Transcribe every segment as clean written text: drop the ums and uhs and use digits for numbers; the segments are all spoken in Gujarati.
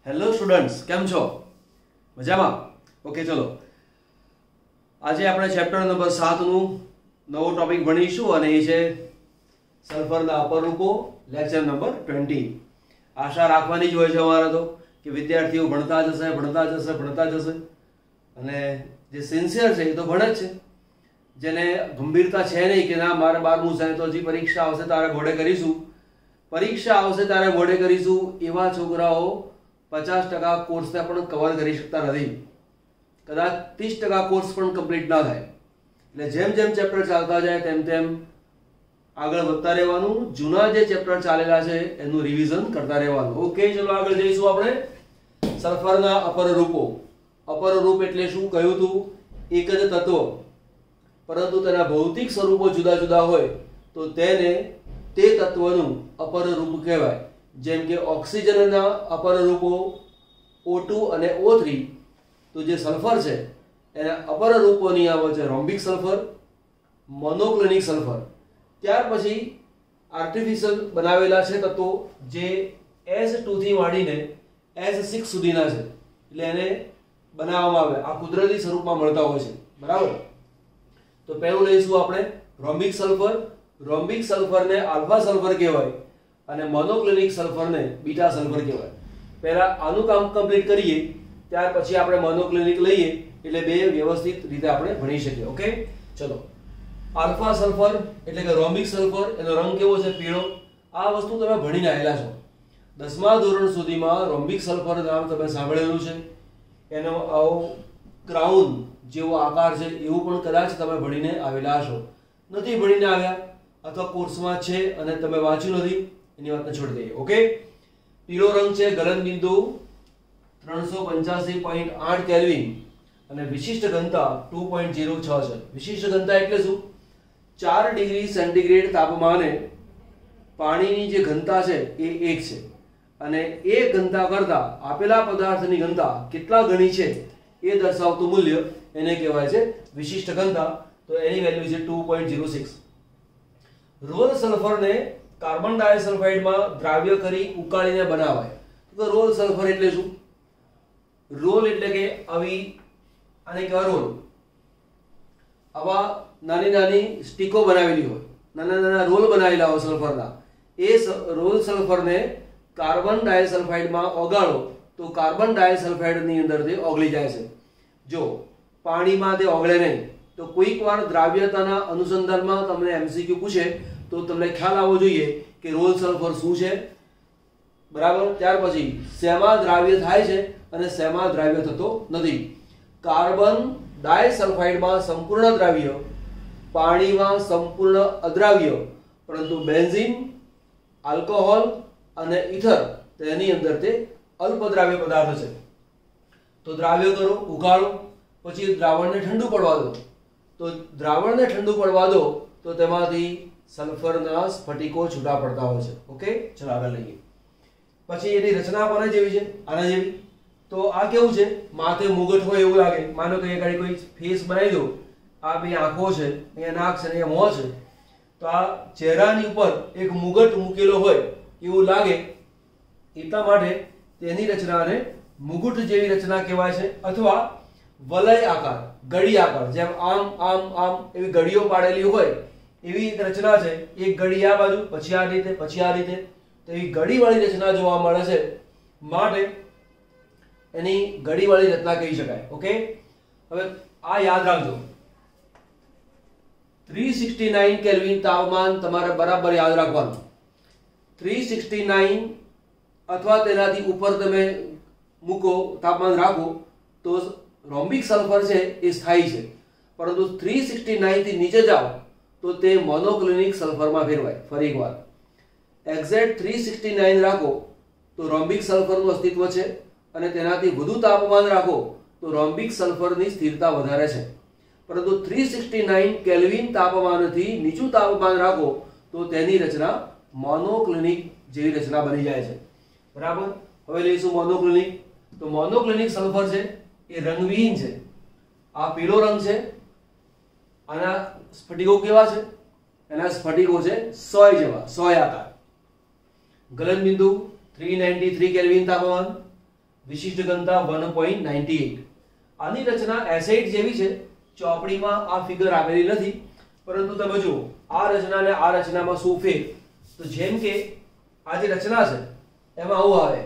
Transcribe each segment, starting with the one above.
હેલો સ્ટુડન્ટ્સ, કેમ છો? મજામાં? ઓકે, ચલો આજે આપણે ચેપ્ટર નંબર 7 નું નવો ટોપિક ભણીશું અને એ છે સલ્ફરના અપરૂપો, લેક્ચર નંબર 20. આશા રાખવાની જ હોય છે અમારે તો કે વિદ્યાર્થીઓ ભણતા જશે અને જે સિન્સિયર છે એ તો ભણે જ છે. જેને ગંભીરતા છે નહીં કે ના મારે 12મું છે તો હજી પરીક્ષા આવશે ત્યારે ઘોડે કરીશું, એવા છોકરાઓ 50% કોર્સને પણ કવર કરી શકતા નથી. કદાચ 30% કોર્સ પણ કમ્પ્લીટ ના થાય. એટલે જેમ જેમ ચેપ્ટર ચાલતા જાય તેમ તેમ આગળ વધતા રહેવાનું, જૂના જે ચેપ્ટર ચાલેલા છે એનું રિવિઝન કરતા રહેવાનું. ઓકે, ચલો આગળ જઈશું આપણે સલ્ફરના અપરરૂપો. અપરરૂપ એટલે શું? કહ્યું હતું એક જ તત્વ પરંતુ તેના ભૌતિક સ્વરૂપો જુદા જુદા હોય તો તેને તે તત્વનું અપરરૂપ કહેવાય. જેમ કે ઓક્સિજનના અપરરૂપો O2 અને O3, તો જે સલ્ફર છે એના અપરરૂપોની આવે છે રોમ્બિક સલ્ફર, મોનોક્લિનિક સલ્ફર. ત્યાર પછી આર્ટિફિશિયલ બનાવેલા છે તત્વો જે S2 થી માંડીને S6 સુધીના છે, એટલે એને બનાવવામાં આવે, આ કુદરતી સ્વરૂપમાં મળતા હોય છે. બરાબર? તો પહેલું લઈશું આપણે રોમ્બિક સલ્ફર. રોમ્બિક સલ્ફરને આલ્ફા સલ્ફર કહેવાય અને મોનોક્લિનિક સલ્ફરને બીટા સલ્ફર કહેવાય. પહેલા આનું કામ કમ્પ્લીટ કરીએ, ત્યાર પછી આપણે મોનોક્લિનિક લઈએ એટલે બે વ્યવસ્થિત રીતે આપણે ભણી શકીએ. ઓકે, ચલો. આલ્ફા સલ્ફર એટલે કે રોમ્બિક સલ્ફર, એનો રંગ કેવો છે? પીળો. આ વસ્તુ તમે ભણીને આવેલા છો. 10મા ધોરણ સુધીમાં રોમ્બિક સલ્ફર નામ તમે સાંભળેલું છે. એનો આવો ક્રાઉન જેવો આકાર છે એવું પણ કદાચ તમે ભણીને આવેલા હશો. નથી ભણીને આવ્યા અથવા કોર્સમાં છે અને તમે વાંચ્યું નથી, એની વાતને છોડી દઈએ. ઓકે, પીળો રંગ છે, ગલનબિંદુ 385.8 કેલ્વિન અને વિશિષ્ટ ઘનતા 2.06 છે. વિશિષ્ટ ઘનતા એટલે શું? 4 ડિગ્રી સેન્ટીગ્રેડ તાપમાને પાણીની જે ઘનતા છે એ 1 છે અને એ ઘનતા કરતા આપેલા પદાર્થની ઘનતા કેટલા ગણી છે એ દર્શાવતું મૂલ્ય એને કહેવાય છે વિશિષ્ટ ઘનતા. તો એની વેલ્યુ છે 2.06. રોલ સલ્ફરને કાર્બન ડાયોસલ્ફાઇડમાં દ્રાવ્ય કરી ઉકાળીને બનાવાય. તો રોલ સલ્ફર એટલે શું? રોલ એટલે કે આવી, આને કહેવાય રોલ. આવા નાની નાની સ્ટીકો બનાવેલી હોય, નાના નાના રોલ બનાવેલા હોય સલ્ફરના. એ રોલ સલ્ફરને કાર્બન ડાયોસલ્ફાઇડમાં ઓગાળો તો કાર્બન ડાયોસલ્ફાઇડની અંદર તે ઓગળી જાય છે. જો પાણીમાં તે ઓગળે નહીં તો કોઈક વાર દ્રાવ્યતાના અનુસંધાનમાં તમને MCQ પૂછે તો તમને ખ્યાલ આવવો જોઈએ કે રોલ સલ્ફર શું છે. બરાબર? ત્યાર પછી શેમાં દ્રાવ્ય થાય છે અને શેમાં દ્રાવ્ય થતો નથી. કાર્બન ડાયસલ્ફાઇડમાં સંપૂર્ણ દ્રાવ્ય, પાણીમાં સંપૂર્ણ અદ્રાવ્ય, પરંતુ બેન્ઝીન, આલ્કોહોલ અને ઇથર તેની અંદર તે અલ્પદ્રાવ્ય પદાર્થ છે. તો દ્રાવ્ય કરો, ઉકાળો, પછી દ્રાવણને ઠંડુ પડવા દો. તો દ્રાવણને ઠંડુ પડવા દો તો તેમાંથી સલ્ફરના સ્ફટિકો છૂટા પડતા હોય છે. ઓકે, ચલો આગળ લઈએ. પછી એની રચના કોના જેવી છે? આના જેવી. તો આ કેવું છે? માથે મુગટ હોય એવું લાગે. માનો કે એક કોઈ ફેસ બનાવી દો, આ બે આંખો છે, અહીંયા નાક છે, અહીંયા મોં છે, તો આ ચહેરાની ઉપર એક મુગટ મૂકેલો હોય એવું લાગે. એટલા માટે તેની રચનાને મુગટ જેવી રચના કહેવાય છે, અથવા વલય આકાર, ગળી આકાર, જેમ આમ આમ આમ એવી ગળીઓ પાડેલી હોય એવી એક રચના છે. એક ગળી આ બાજુ, પછી આ રીતે, પછી આ રીતે, તો એવી ગળીવાળી રચના જોવા મળે છે, માટે એની ગળીવાળી રચના કહી શકાય. ઓકે, હવે આ યાદ રાખજો. 369 કેલ્વિન તાપમાન તમારે બરાબર યાદ રાખવાનું. 369 અથવા તેનાથી ઉપર તમે મૂકો, તાપમાન રાખો તો રોમ્બિક સલ્ફર છે એ સ્થાયી છે. પરંતુ 369 થી નીચે જાઓ તો તે મોનોક્લિનિક સલ્ફરમાં ફેરવાય. ફરી એકવાર એક્ઝેક્ટ 369 રાખો તો રોમ્બિક સલ્ફરનું અસ્તિત્વ છે અને તેનાથી વધુ તાપમાન રાખો તો રોમ્બિક સલ્ફરની સ્થિરતા વધારે છે. પરંતુ 369 કેલ્વિન તાપમાનથી નીચું તાપમાન રાખો તો તેની રચના મોનોક્લિનિક જેવી રચના બની જાય છે. બરાબર? હવે લઈશું મોનોક્લિનિક. તો મોનોક્લિનિક સલ્ફર છે એ રંગવિહીન છે. આ પીળો રંગ છે. આના સ્ફટિકો કેવા છે? એના સ્ફટિકો છે સોય જેવા, સોય આકાર. ગલનબિંદુ 393 કેલ્વિન તાપમાન, વિશિષ્ટ ઘનતા 1.98. આની રચના એસિડ જેવી છે. ચોપડીમાં આ ફિગર આપેલી નથી, પરંતુ તમે જુઓ આ રચના અને આ રચનામાં શું ફેર. તો જેમ કે આ જે રચના છે એમાં આવું આવે,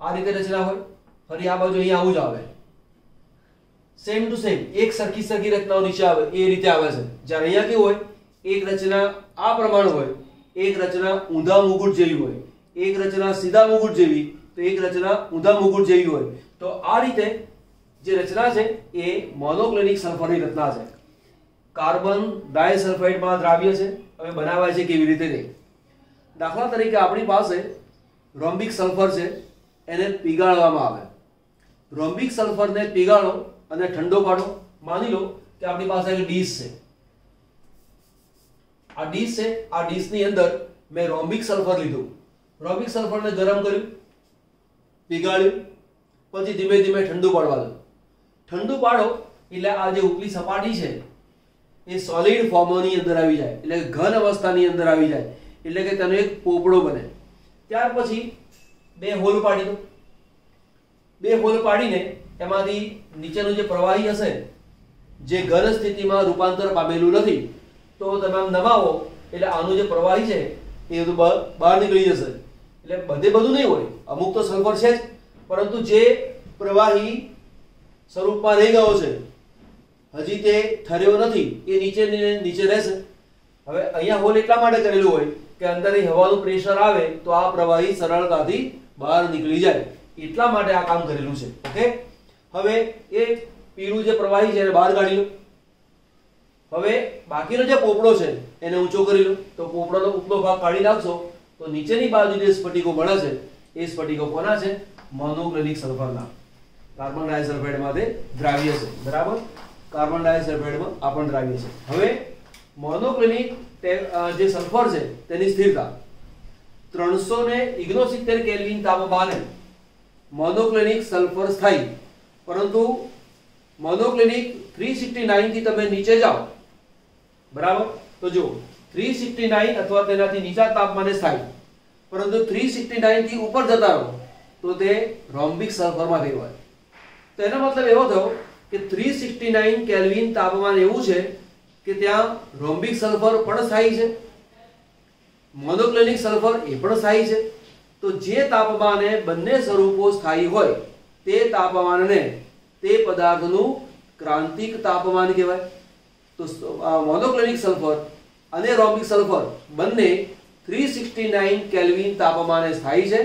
આ રીતે રચના હોય, ફરી આ બાજુ અહીંયા આવું જ આવે, સેમ ટુ સેમ એક સરખી રચનાઓ નીચે આવે એ રીતે આવે છે. જ્યારે અહીંયા કેવું હોય, એક રચના આ પ્રમાણે હોય, એક રચના ઊંધા મુગુટ જેવી હોય, એક રચના સીધા મુગુટ જેવી, તો એક રચના ઊંધા મુગુટ જેવી હોય. તો આ રીતે જે રચના છે એ મોનોક્લિનિક સલ્ફરની રચના છે. કાર્બન ડાયસલ્ફાઇડમાં દ્રાવ્ય છે. હવે બનાવાય છે કેવી રીતે તે. દાખલા તરીકે આપણી પાસે રોમ્બિક સલ્ફર છે, એને પીગાળવામાં આવે. રોમ્બિક સલ્ફરને પીગાળો અને ઠંડો પાડો. માની લો કે આપણી પાસે એક ડીશ છે. આ ડીશ છે, આ ડીશની અંદર મેં રોમ્બિક સલ્ફર લીધું. રોમ્બિક સલ્ફરને ગરમ કર્યું, પીગાળ્યું, પછી ધીમે ધીમે ઠંડુ પાડવા દો. ઠંડુ પાડો એટલે આ જે ઉપલી સપાટી છે એ સોલિડ ફોર્મની અંદર આવી જાય, એટલે ઘન અવસ્થાની અંદર આવી જાય, એટલે કે તેનો એક પોપડો બને. ત્યાર પછી બે હોલ પાડી દો. બે હોલ પાડીને એમાંથી નીચેનું જે પ્રવાહી હશે, જે ઘન સ્થિતિમાં રૂપાંતર પામેલું નથી, તો તમે આમ દબાવો એટલે આનું જે પ્રવાહી છે એ બધું બહાર નીકળી જશે. એટલે બધું નહીં હોય, અમુક તો સલ્ફર છે જ, પરંતુ જે પ્રવાહી સ્વરૂપમાં રહી ગયો છે, હજી તે ઠર્યો નથી, એ નીચે રહેશે. હવે અહીંયા હોલ એટલા માટે કરેલું હોય કે અંદરથી હવાનું પ્રેશર આવે તો આ પ્રવાહી સરળતાથી બહાર નીકળી જાય, એટલા માટે આ કામ કરેલું છે. ઓકે, હવે એ પીળું જે પ્રવાહી છે એને બહાર કાઢી લો. હવે બાકીનો જે પોપડો છે એને ઊંચો કરી લો. તો પોપડાનો ઉપલો ભાગ કાઢી નાખશો તો નીચેની બાજુ જે સ્ફટિકો મળે છે એ સ્ફટિકો કોના છે? મોનોક્લિનિક સલ્ફરના. કાર્બન ડાયોક્સાઇડમાં તે દ્રાવ્ય છે. બરાબર, કાર્બન ડાયોક્સાઇડમાં આ પણ દ્રાવ્ય છે. હવે મોનોક્લિનિક જે સલ્ફર છે તેની સ્થિરતા 369 કેલ્વિન તાપમાને મોનોક્લિનિક સલ્ફર સ્થાયી, પરંતુ મોનોક્લિનિક 369 થી તમે નીચે જાઓ, બરાબર, તો જો 369 અથવા તેનાથી નીચા તાપમાને સ્થાયી, પરંતુ 369 થી ઉપર જતા રહો તો તે રોમ્બિક સલ્ફરમાં ફેરવાય. તો એનો મતલબ એવો થયો કે 369 કેલ્વિન તાપમાન એવું છે કે ત્યાં રોમ્બિક સલ્ફર પણ સ્થાયી છે, મોનોક્લિનિક સલ્ફર એ પણ સ્થાયી છે. તો જે તાપમાને બંને સ્વરૂપો સ્થાયી હોય તે તાપમાનને તે પદાર્થનું ક્રાંતિક તાપમાન કહેવાય. તો મોનોક્લિનિક સલ્ફર અને રોમ્બિક સલ્ફર બંને 369 કેલ્વિન તાપમાને સ્થાયી છે,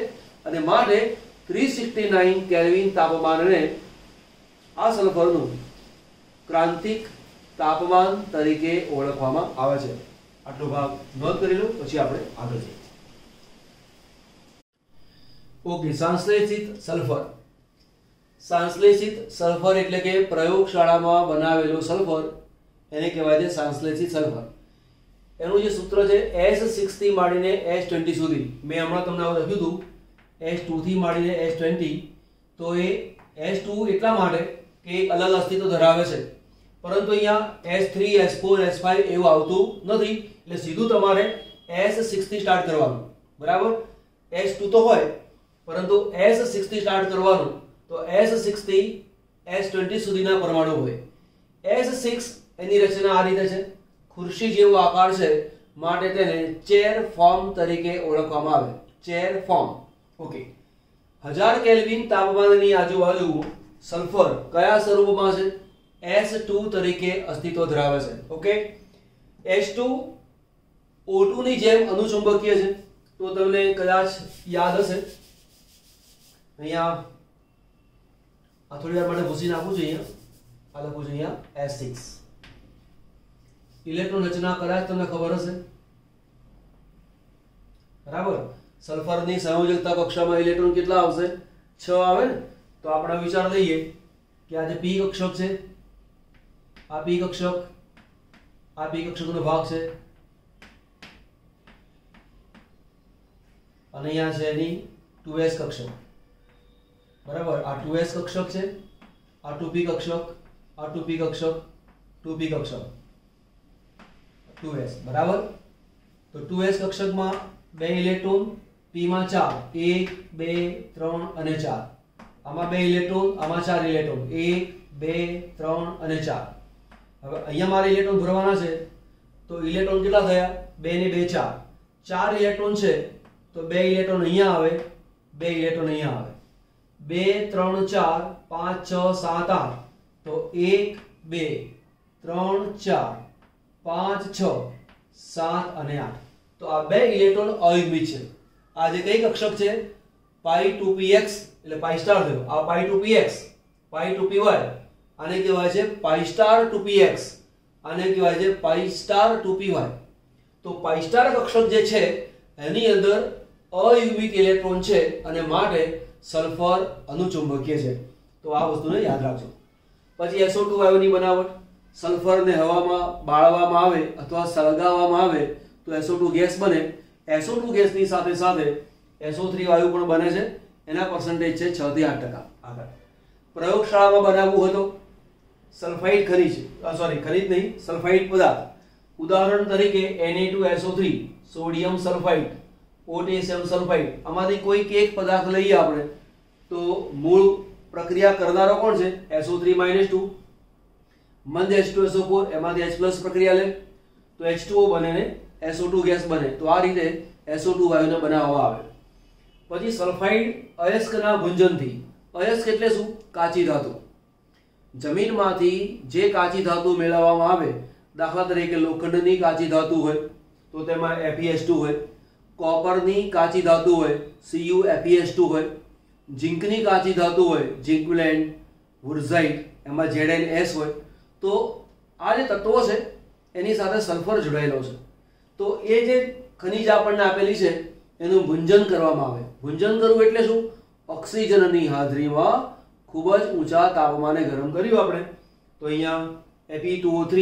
અને માટે 369 કેલ્વિન તાપમાનને આ સલ્ફરનું ક્રાંતિક તાપમાન તરીકે ઓળખવામાં આવે છે. આટલો ભાગ નોંધ કરી લો, પછી આપણે આગળ જઈએ. ઓકે, સંશ્લેષિત સલ્ફર. સંશ્લેષિત સલ્ફર એટલે કે પ્રયોગશાળામાં બનાવેલો સલ્ફર, એને કહેવાય છે સંશ્લેષિત સલ્ફર. એનું જે સૂત્ર છે S6 થી માંડીને S20 સુધી. મેં હમણાં તમને લખ્યું હતું S2 થી માંડીને S20. તો એ S2 એટલા માટે કે એક અલગ અસ્તિત્વ ધરાવે છે, પરંતુ અહીંયા S3 S4 S5 એવું આવતું નથી, એટલે સીધું તમારે S6 થી સ્ટાર્ટ કરવાનું. બરાબર, S2 તો હોય પરંતુ S6 થી સ્ટાર્ટ કરવાનું. તો S6 થી S20 સુધીના પરમાણુ હોય. S6 એની રચના આ રીતે છે, ખુરશી જેવો આકાર છે, માટે તેને ચેર ફોર્મ તરીકે ઓળખવામાં આવે. Chair form. ઓકે, 1000 કેલ્વિન તાપમાનની આજુબાજુ સલ્ફર કયા સ્વરૂપમાં છે? S2 તરીકે અસ્તિત્વ ધરાવે છે. ઓકે, H2 O2 ની જેમ અનુચુંબકીય છે. તો તમને કદાચ યાદ હશે, અહીંયા આ થોડી વાર માટે ભૂસી નાખું છું. અહીંયા આ લખું છું, અહીંયા S6. ઇલેક્ટ્રોન રચના કદાચ તમને ખબર હશે. બરાબર, સલ્ફરની સંયોજકતા કક્ષામાં ઇલેક્ટ્રોન કેટલા આવશે? 6 આવે ને. તો આપણે વિચાર લઈએ કે આ જે p કક્ષક છે, આ p કક્ષક, આ p કક્ષકનો ભાગ છે, અને અહીંયા છે એની 2s કક્ષક. બરાબર, આ 2s કક્ષક છે, આ 2p કક્ષક, આ 2p કક્ષક, 2p કક્ષક, 2s. બરાબર, તો 2s કક્ષકમાં 2 ઇલેક્ટ્રોન, p P માં 4 1 2 3 અને 4 આમાં 2 ઇલેક્ટ્રોન આમાં 4 ઇલેક્ટ્રોન 1 2 3 અને 4 હવે અહીંયા મારે ઇલેક્ટ્રોન ભરવાના છે તો ઇલેક્ટ્રોન કેટલા થયા 2 ને 2 4 4 ઇલેક્ટ્રોન છે તો 2 ઇલેક્ટ્રોન અહીંયા આવે 2 ઇલેક્ટ્રોન અહીંયા આવે 2 3 4 5 6 7 8 તો 1 2 3 4 5 6 7 અને 8 તો આ 2 ઇલેક્ટ્રોન અયુગ્મિક છે આ જે કઈ કક્ષક છે પાઈ 2px એટલે પાઈ સ્ટાર થયો આ પાઈ 2px પાઈ 2py આને કહેવાય છે પાઈ સ્ટાર 2px આને કહેવાય છે પાઈ સ્ટાર 2py તો પાઈ સ્ટાર કક્ષક જે છે એની અંદર અયુગ્મિક ઇલેક્ટ્રોન છે અને માટે સલ્ફર અનુચુંબકીય છે તો આ વસ્તુને યાદ રાખજો પછી SO2 વાયુની બનાવટ સલ્ફરને હવામાં બાળવામાં આવે અથવા સળગાવવામાં આવે તો SO2 ગેસ બને SO2 ગેસની સાથે સાથે SO3 વાયુ પણ બને છે એના પર્સન્ટેજ છે 6 થી 8%. આગળ પ્રયોગશાળામાં બનાવવું હતો સલ્ફાઇડ ખનિજ ખનિજ નહીં સલ્ફાઇડ પદાર્થ ઉદાહરણ તરીકે Na2SO3 sodium sulphide potassium sulphide આમાંથી કોઈ એક પદાર્થ લઈએ આપણે તો મૂળ પ્રક્રિયા કરનારો કોણ છે SO3 - 2 મંદ H2SO4 એમાંથી H+ પ્રક્રિયા લે તો H2O બને ને SO2 ગેસ બને તો આ રીતે SO2 વાયુને બનાવવામાં આવે પછી સલ્ફાઇડ અયસ્કના ભુંજનથી અયસ્ક એટલે શું કાચી ધાતુ જમીનમાંથી જે કાચી ધાતુ મેળવવામાં આવે દાખલા તરીકે લોખંડની કાચી ધાતુ હોય તો તેમાં FeS2 હોય કોપરની કાચી ધાતુ હોય CuFeS2 હોય ઝિંકની કાચી ધાતુ હોય ઝિંકલેન્ડ વુર્ઝાઇટ એમાં ZnS હોય તો આ જે તત્વો છે એની સાથે સલ્ફર જોડાયેલો છે તો એ જે ખનિજ આપણને આપેલી છે એનું ભુંજન કરવામાં આવે ભુંજન કરવું એટલે શું ઓક્સિજનની હાજરીમાં ખૂબ જ ઊંચા તાપમાને ગરમ કર્યું આપણે તો અહીંયા Fe2O3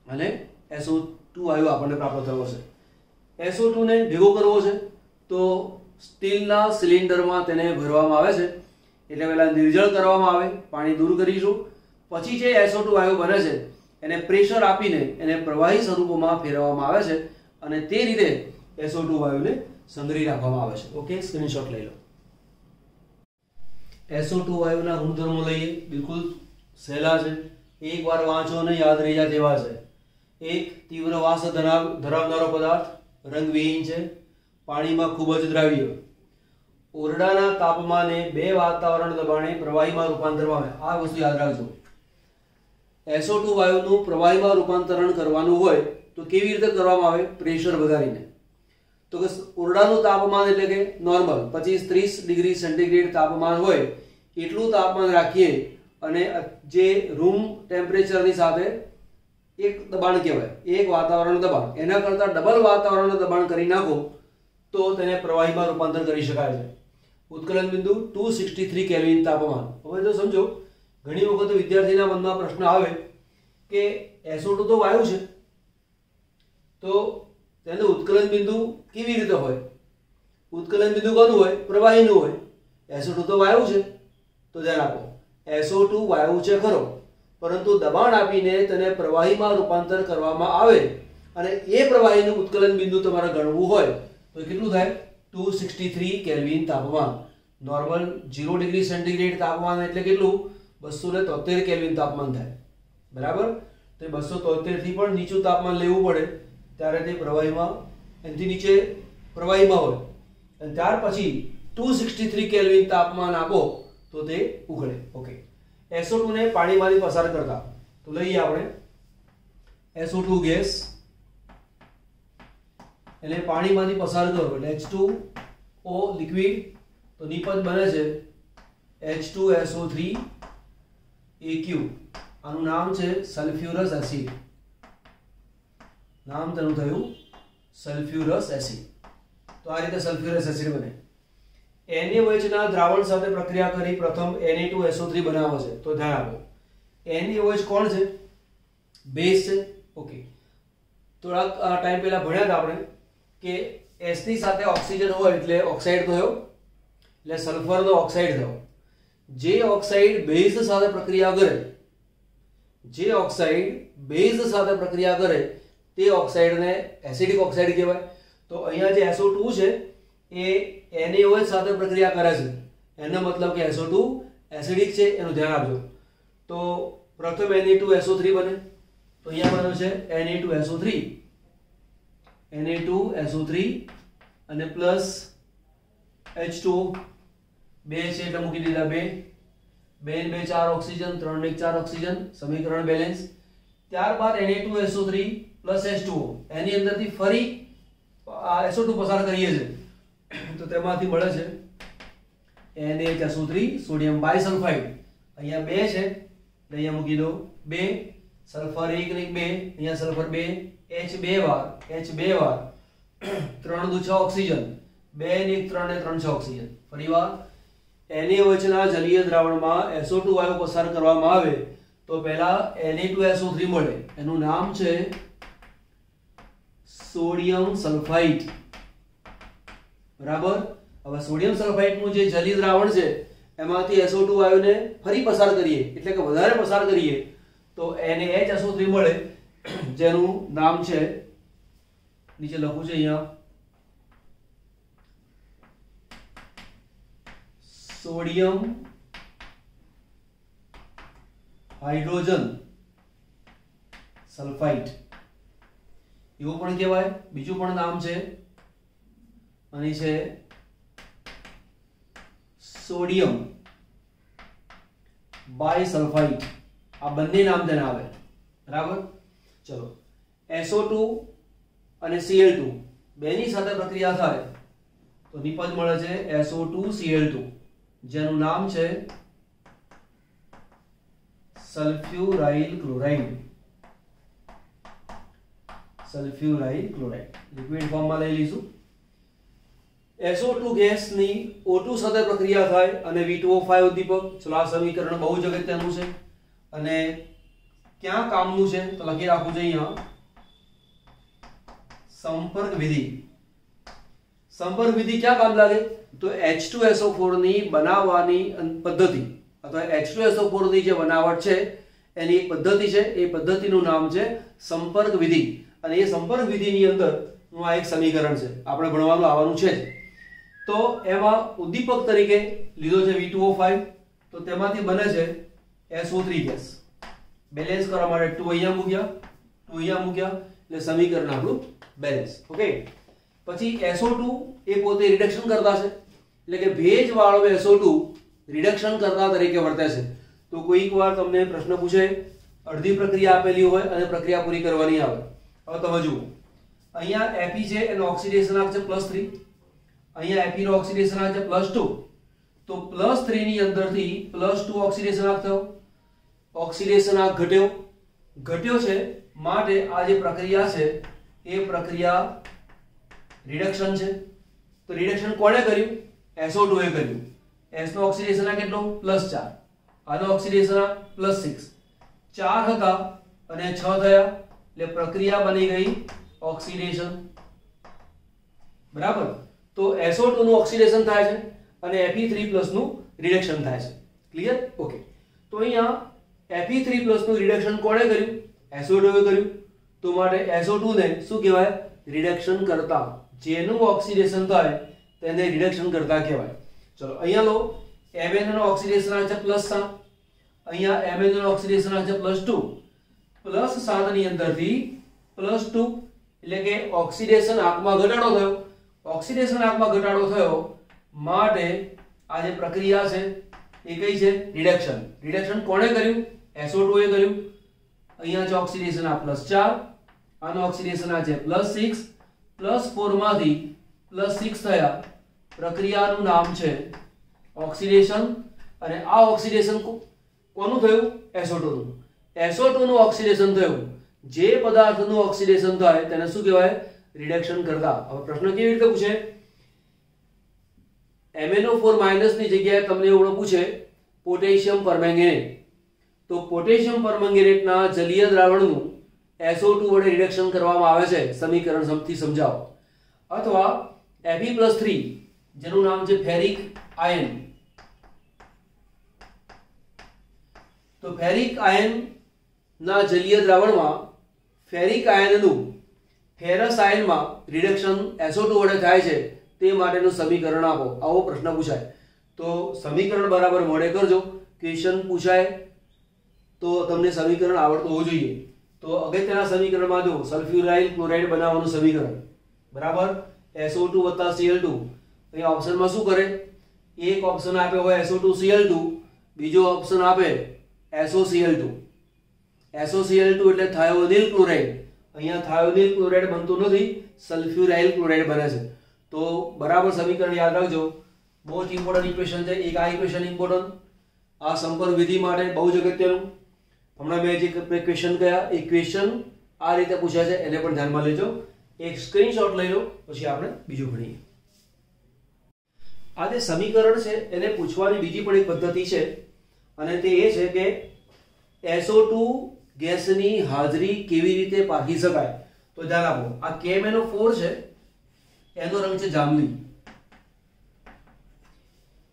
અને SO2 વાયુ આપણને પ્રાપ્ત થયો છે SO2 ને ભેગો કરવો છે તો સ્ટીલના સિલિન્ડરમાં તેને ભરવામાં આવે છે એટલે પહેલા નિર્જળ કરવામાં આવે પાણી દૂર કરીશું પછી જે SO2 વાયુ બને છે એને પ્રેશર આપીને એને પ્રવાહી સ્વરૂપમાં ફેરવવામાં આવે છે અને તે રીતે SO2 વાયુને સંગ્રહી રાખવામાં આવે છે ઓકે સ્ક્રીનશોટ લઈ લો SO2 વાયુના ગુણધર્મો લઈએ બિલકુલ સહેલા છે એકવાર વાંચો અને યાદ રહી જાય તેવા છે એક તીવ્ર વાસ ધરાવનારો પદાર્થ રંગવિહીન છે પાણીમાં ખૂબ જ દ્રાવ્ય ઓરડાના તાપમાને 2 વાતાવરણ દબાણે પ્રવાહીમાં રૂપાંતર પામે આ વસ્તુ યાદ રાખજો SO2 વાયુનું પ્રવાહીમાં રૂપાંતરણ કરવાનું હોય તો કેવી રીતે કરવામાં આવે પ્રેશર વધારીને તો કે ઓરડાનું તાપમાન એટલે કે નોર્મલ 25-30 ડિગ્રી સેન્ટીગ્રેડ તાપમાન હોય એટલું તાપમાન રાખીએ અને જે રૂમ ટેમ્પરેચરની સાથે એક દબાણ કહેવાય એક વાતાવરણ દબાણ એના કરતાં ડબલ વાતાવરણ દબાણ કરી નાખો તો તેને પ્રવાહીમાં રૂપાંતર કરી શકાય છે ઉત્કલન બિંદુ 263 કેલ્વિન તાપમાન હવે જો સમજો ઘણી વખત વિદ્યાર્થીના મનમાં પ્રશ્ન આવે કે SO2 તો વાયુ છે તો તેનું ઉત્કલન બિંદુ કેવી રીતે હોય ઉત્કલન બિંદુ કોનું હોય પ્રવાહીનું હોય SO2 તો વાયુ છે તો ધ્યાન આપો SO2 વાયુ છે ખરો પરંતુ દબાણ આપીને તેને પ્રવાહીમાં રૂપાંતર કરવામાં આવે અને એ પ્રવાહીનું ઉત્કલન બિંદુ તમારે ગણવું હોય તો કેટલું થાય 263 કેલ્વિન તાપમાન નોર્મલ 0 ડિગ્રી સેન્ટીગ્રેડ તાપમાન એટલે કેટલું 273 કેલ્વિન તાપમાન થાય બરાબર તો 273 થી પણ નીચું તાપમાન લેવું પડે ત્યારે તે પ્રવાહીમાં એનાથી નીચે પ્રવાહીમાં હોય અને ત્યાર પછી 263 કેલ્વિન તાપમાન આપો તો તે ઉકળે ઓકે SO2 ને પાણીમાંથી પસાર કરતા તો લઈએ આપણે SO2 ગેસ એટલે પાણીમાંથી પસાર કરો એટલે H2O લિક્વિડ તો નિપજ બને છે H2SO3 AQ આનું નામ છે સલ્ફ્યુરસ એસિડ નામ તેનું થયું સલ્ફ્યુરસ એસિડ તો આ રીતે સલ્ફ્યુરસ એસિડ બને NaOH ના દ્રાવણ સાથે પ્રક્રિયા કરી પ્રથમ Na2SO3 બનાવે છે તો ધ્યાન આપો NaOH કોણ છે બેઝ છે ઓકે થોડા ટાઈમ પહેલા ભણ્યા હતા આપણે કે S ની સાથે ઓક્સિજન હોય એટલે ઓક્સાઇડ થયો એટલે સલ્ફરનો ઓક્સાઇડ થયો જે ઓક્સાઇડ બેઝ સાથે પ્રક્રિયા કરે તે ઓક્સાઇડને એસિડિક ઓક્સાઇડ કહેવાય તો અહીંયા જે SO2 છે એ NaOH સાથે પ્રક્રિયા કરે છે, એનો મતલબ કે SO2 એસિડિક છે, એનું ધ્યાન આપજો. તો પ્રથમ Na2SO3 બને, તો અહીંયા બન્યો છે Na2SO3 અને પ્લસ H2O, 2 છે એટલે મૂકી દીધા 2 2 ને 2 4 ઓક્સિજન, 3 ને 4 ઓક્સિજન, સમીકરણ બેલેન્સ. ત્યારબાદ Na2SO3 પ્લસ H2O, એની અંદરથી ફરી આ SO2 પસાર કરીએ છે, તો તેમાંથી મળે છે NaHSO3 સોડિયમ બાયસલ્ફાઇડ. અહીંયા 2 છે એટલે અહીંયા મૂકી દો 2, સલ્ફર 1 ને 2, અહીંયા સલ્ફર 2, H 2 વાર 3 દુ 6 ઓક્સિજન, 2 ને 3 ને 3 6 ઓક્સિજન. ફરીવાર NaOH ના જલીય દ્રાવણમાં SO2 વાયુ પસાર કરવામાં આવે તો પહેલા Na2SO3 મળે, એનું નામ છે સોડિયમ સલ્ફાઇડ. બરાબર. હવે સોડિયમ સલ્ફાઇડનું જે જલીય દ્રાવણ છે એમાંથી SO2 વાયુને ફરી પસાર કરીએ એટલે કે વધારે પસાર કરીએ તો NaHSO3 મળે, જેનું નામ છે નીચે લખું છે અહીંયા સોડિયમ હાઇડ્રોજન સલ્ફાઇડ એવું પણ કહેવાય. બીજું પણ નામ છે, અને છે સોડિયમ બાયસલ્ફાઇડ. આ બંને નામ તેને આવે. બરાબર. ચલો, SO2 અને Cl2 બેની સાથે પ્રક્રિયા થાય તો નિપજ મળે છે SO2Cl2, જેનું નામ છે સલ્ફ્યુરાઇલ ક્લોરાઇડ. લિક્વિડ ફોર્મમાં લઈ લઈશું. SO2 ગેસની O2 સાથે પ્રક્રિયા થાય અને V2O5 ઉદ્દીપક. ચલો, આ સમીકરણ બહુ જ અગત્યનું છે અને ક્યાં કામનું છે તો લખી રાખવું છે અહીંયા સંપર્ક વિધિ. સંપર્ક વિધિ ક્યાં કામ લાગે તો H2SO4 ની બનાવવાની પદ્ધતિ અથવા H2SO4 ની જે બનાવટ છે એની એક પદ્ધતિ છે, એ પદ્ધતિનું નામ છે સંપર્ક વિધિ. અને એ સંપર્ક વિધિની અંદર નું આ એક સમીકરણ છે, આપણે ભણવાનું આવવાનું છે. તો એમાં ઉદ્દીપક તરીકે લીધો છે V2O5, તો તેમાંથી બને છે SO3 ગેસ. બેલેન્સ કરવા માટે 2 અહીંયા મૂક્યા એટલે સમીકરણ આપણું બેલેન્સ. ઓકે. પછી SO2 એ પોતે રિડક્શન કરતા છે, એટલે કે ભેજવાળો SO2 રિડક્શન કરતા તરીકે વર્તે છે. તો કોઈક વાર તમને પ્રશ્ન પૂછે, અડધી પ્રક્રિયા આપેલી હોય અને પ્રક્રિયા પૂરી કરવાની આવે. હવે તમે જુઓ, અહીંયા Fe છે એનો ઓક્સિડેશન આંક છે +3, અહીંયા Fe નો ઓક્સિડેશન આંક છે +2, તો +3 ની અંદરથી +2 ઓક્સિડેશન આંક થયો, ઓક્સિડેશન આંક ઘટ્યો છે, માટે આ જે પ્રક્રિયા છે એ પ્રક્રિયા રિડક્શન છે. તો રિડક્શન કોણે કર્યું? SO2 એ કર્યું. S નો ઓક્સિડેશન આંક કેટલો? +4, આનો ઓક્સિડેશન આંક +6, 4 હતા અને 6 થયા એટલે પ્રક્રિયા બની ગઈ ઓક્સિડેશન. બરાબર. તો SO2 નું ઓક્સિડેશન થાય છે અને Fe3+ નું રિડક્શન થાય છે. ક્લિયર? ઓકે. તો અહીંયા Fe3+ નું રિડક્શન કોણે કર્યું? SO2 એ કર્યું. તો માટે SO2 ને શું કહેવાય? રિડક્શન કરતા. જેનું ઓક્સિડેશન થાય તેને રિડક્શન કરતા કહેવાય. ચલો, અહીંયા લો, MnO નો ઓક્સિડેશન આંક છે +7, અહીંયા MnO નો ઓક્સિડેશન આંક છે +2, +7 ની અંદરથી +2 એટલે કે ઓક્સિડેશન આંકમાં ઘટાડો થયો. ઓક્સિડેશન આંકમાં ઘટાડો થયો માટે આ જે પ્રક્રિયા છે એ કઈ છે? રિડક્શન. રિડક્શન કોણે કર્યું? SO2 એ કર્યું. અહીંયા છે ઓક્સિડેશન આંક +4, આનો ઓક્સિડેશન આંક છે +6, +4 માંથી +6 થયા, પ્રક્રિયાનું નામ છે ઓક્સિડેશન. અને આ ઓક્સિડેશન કોનું થયું? SO2 નું. SO2 નું ઓક્સિડેશન થયું. જે પદાર્થનું ઓક્સિડેશન થાય તેને શું કહેવાય? રિડક્શન કરતા. હવે પ્રશ્ન કેવી રીતે પૂછે? MnO4- ની જગ્યાએ તમને એવું પૂછે પોટેશિયમ પરમેંગેનેટ, તો પોટેશિયમ પરમેંગેનેટના જલીય દ્રાવણનું SO2 વડે રિડક્શન કરવામાં આવે છે, સમીકરણ થી સમજાવો. અથવા Fe+3 જેનું નામ છે ફેરિક આયન, તો ફેરિક આયન ના જલીય દ્રાવણમાં ફેરિક આયનનું ફેરસ આયનમાં રિડક્શન SO2 વડે થાય છે, તે માટેનું સમીકરણ આપો, આવો પ્રશ્ન પૂછાય તો સમીકરણ બરાબર મોડે કરજો. ક્વેશ્ચન પૂછાય તો તમને સમીકરણ આવડતું હોવું જોઈએ. તો અગત્યના સમીકરણમાં જો સલ્ફ્યુરાઇલ ક્લોરાઇડ બનાવવાનું સમીકરણ બરાબર SO2 + Cl2. અહીંયા ઓપ્શનમાં શું કરે, એક ઓપ્શન આપ્યો હોય SO2 Cl2, બીજો ઓપ્શન આપે SOCl2. SOCl2 એટલે થાયોનિલ ક્લોરાઇડ. અહીંયા થાયોનિલ ક્લોરાઇડ બનતું નથી, સલ્ફ્યુરાઇલ ક્લોરાઇડ બને છે. તો બરાબર સમીકરણ યાદ રાખજો. બહુ જ ઇમ્પોર્ટન્ટ ઇક્વેશન છે. એક આ ઇક્વેશન ઇમ્પોર્ટન્ટ, આ સંપર્ક વિધિ માટે બહુ જ અગત્યનું. હમણાં મેં જે ક્વેશ્ચન કયા એ ક્વેશ્ચન આ રીતે પૂછ્યા છે, એને પણ ધ્યાનમાં લેજો. એક સ્ક્રીનશોટ લઈ લો, પછી આપણે બીજું ભણીએ. આ જે સમીકરણ છે એને પૂછવાની બીજી પણ એક પદ્ધતિ છે, અને તે એ છે કે SO2 ગેસની હાજરી કેવી રીતે પારખી શકાય. તો ધ્યાન આપો, આ KMnO4 છે, એનો રંગ છે જાંબલી.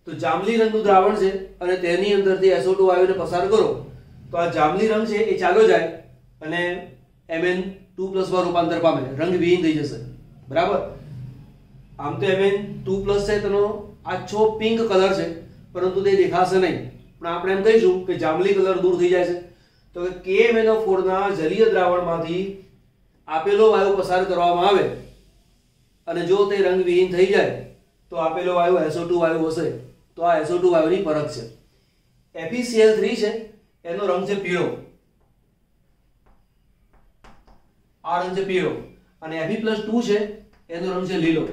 તો જાંબલી રંગનું દ્રાવણ છે અને તેની અંદરથી SO2 વાયુને પસાર કરો તો આ જાંબલી રંગ છે એ ચાલ્યો જાય અને Mn2+ માં રૂપાંતર પામે, રંગ વિહીન થઈ જશે. બરાબર. આમ તો Mn2+ છે, તેનો આછો પિંક કલર છે, પરંતુ તે દેખાશે નહીં. પણ આપણે એમ કહીશું કે જાંબલી કલર દૂર થઈ જાય છે. તો KMnO4 ના જલીય દ્રાવણમાંથી આપેલો વાયુ પસાર કરવામાં આવે અને જો તે રંગ વિહીન થઈ જાય તો આપેલો વાયુ SO2 વાયુ હશે. તો આ SO2 વાયુની પરખ છે. FeCl3 છે, એનો રંગ છે પીળો, આ રંગ છે પીળો, અને Fe+2 છે, એનો રંગ છે લીલો.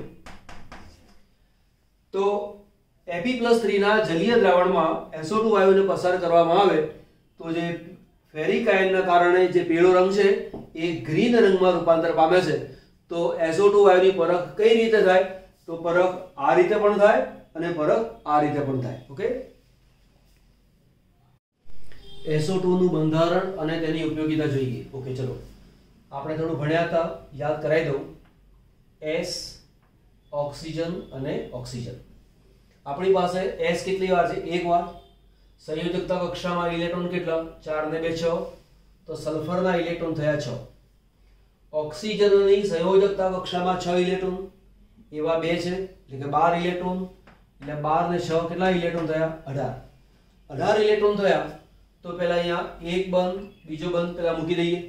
તો Fe+3 ના જલીય દ્રાવણમાં SO2 વાયુને પસાર કરવામાં આવે તો જે ફેરિક આયનના કારણે જે પીળો રંગ છે એ ગ્રીન રંગમાં રૂપાંતર પામે છે. તો SO2 વાયુની પરખ કઈ રીતે થાય? તો પરખ આ રીતે પણ થાય અને પરખ આ રીતે પણ થાય. ઓકે. SO2 નું બંધારણ અને તેની ઉપયોગિતા જોઈએ. ઓકે, ચલો આપણે થોડું ભણ્યા હતા, યાદ કરાવી દઉં. S ઓક્સિજન અને ઓક્સિજન. આપણી પાસે S કેટલી વાર છે? એક વાર. સંયોજકતા કક્ષામાં ઇલેક્ટ્રોન કેટલા? 4 ને 2 6. તો સલ્ફરના ઇલેક્ટ્રોન થયા 6. ઓક્સિજનની સંયોજકતા કક્ષામાં 6 ઇલેક્ટ્રોન, એવા 2 છે, એટલે કે 12 ઇલેક્ટ્રોન. એટલે 12 ને 6 કેટલા ઇલેક્ટ્રોન થયા? 18. 18 ઇલેક્ટ્રોન થયા. તો પહેલા અહીંયા એક બંધ, બીજો બંધ પહેલા મૂકી દઈએ.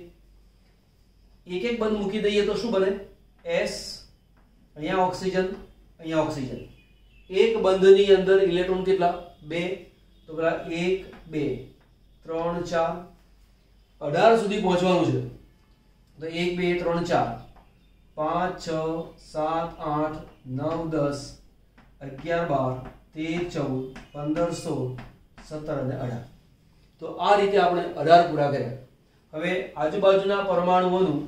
એક બંધ મૂકી દઈએ તો શું બને? S, અહીંયા ઓક્સિજન, અહીંયા ઓક્સિજન. એક બંધની અંદર ઇલેક્ટ્રોન કેટલા? 2. તો પેલા 1 2 3 4 18 સુધી પહોંચવાનું છે. તો 1 2 3 4 5 6 7 8 9 10 11 12 13 14 15 16 17 અને 18. તો આ રીતે આપણે 18 પૂરા કર્યા. હવે આજુબાજુના પરમાણુઓનું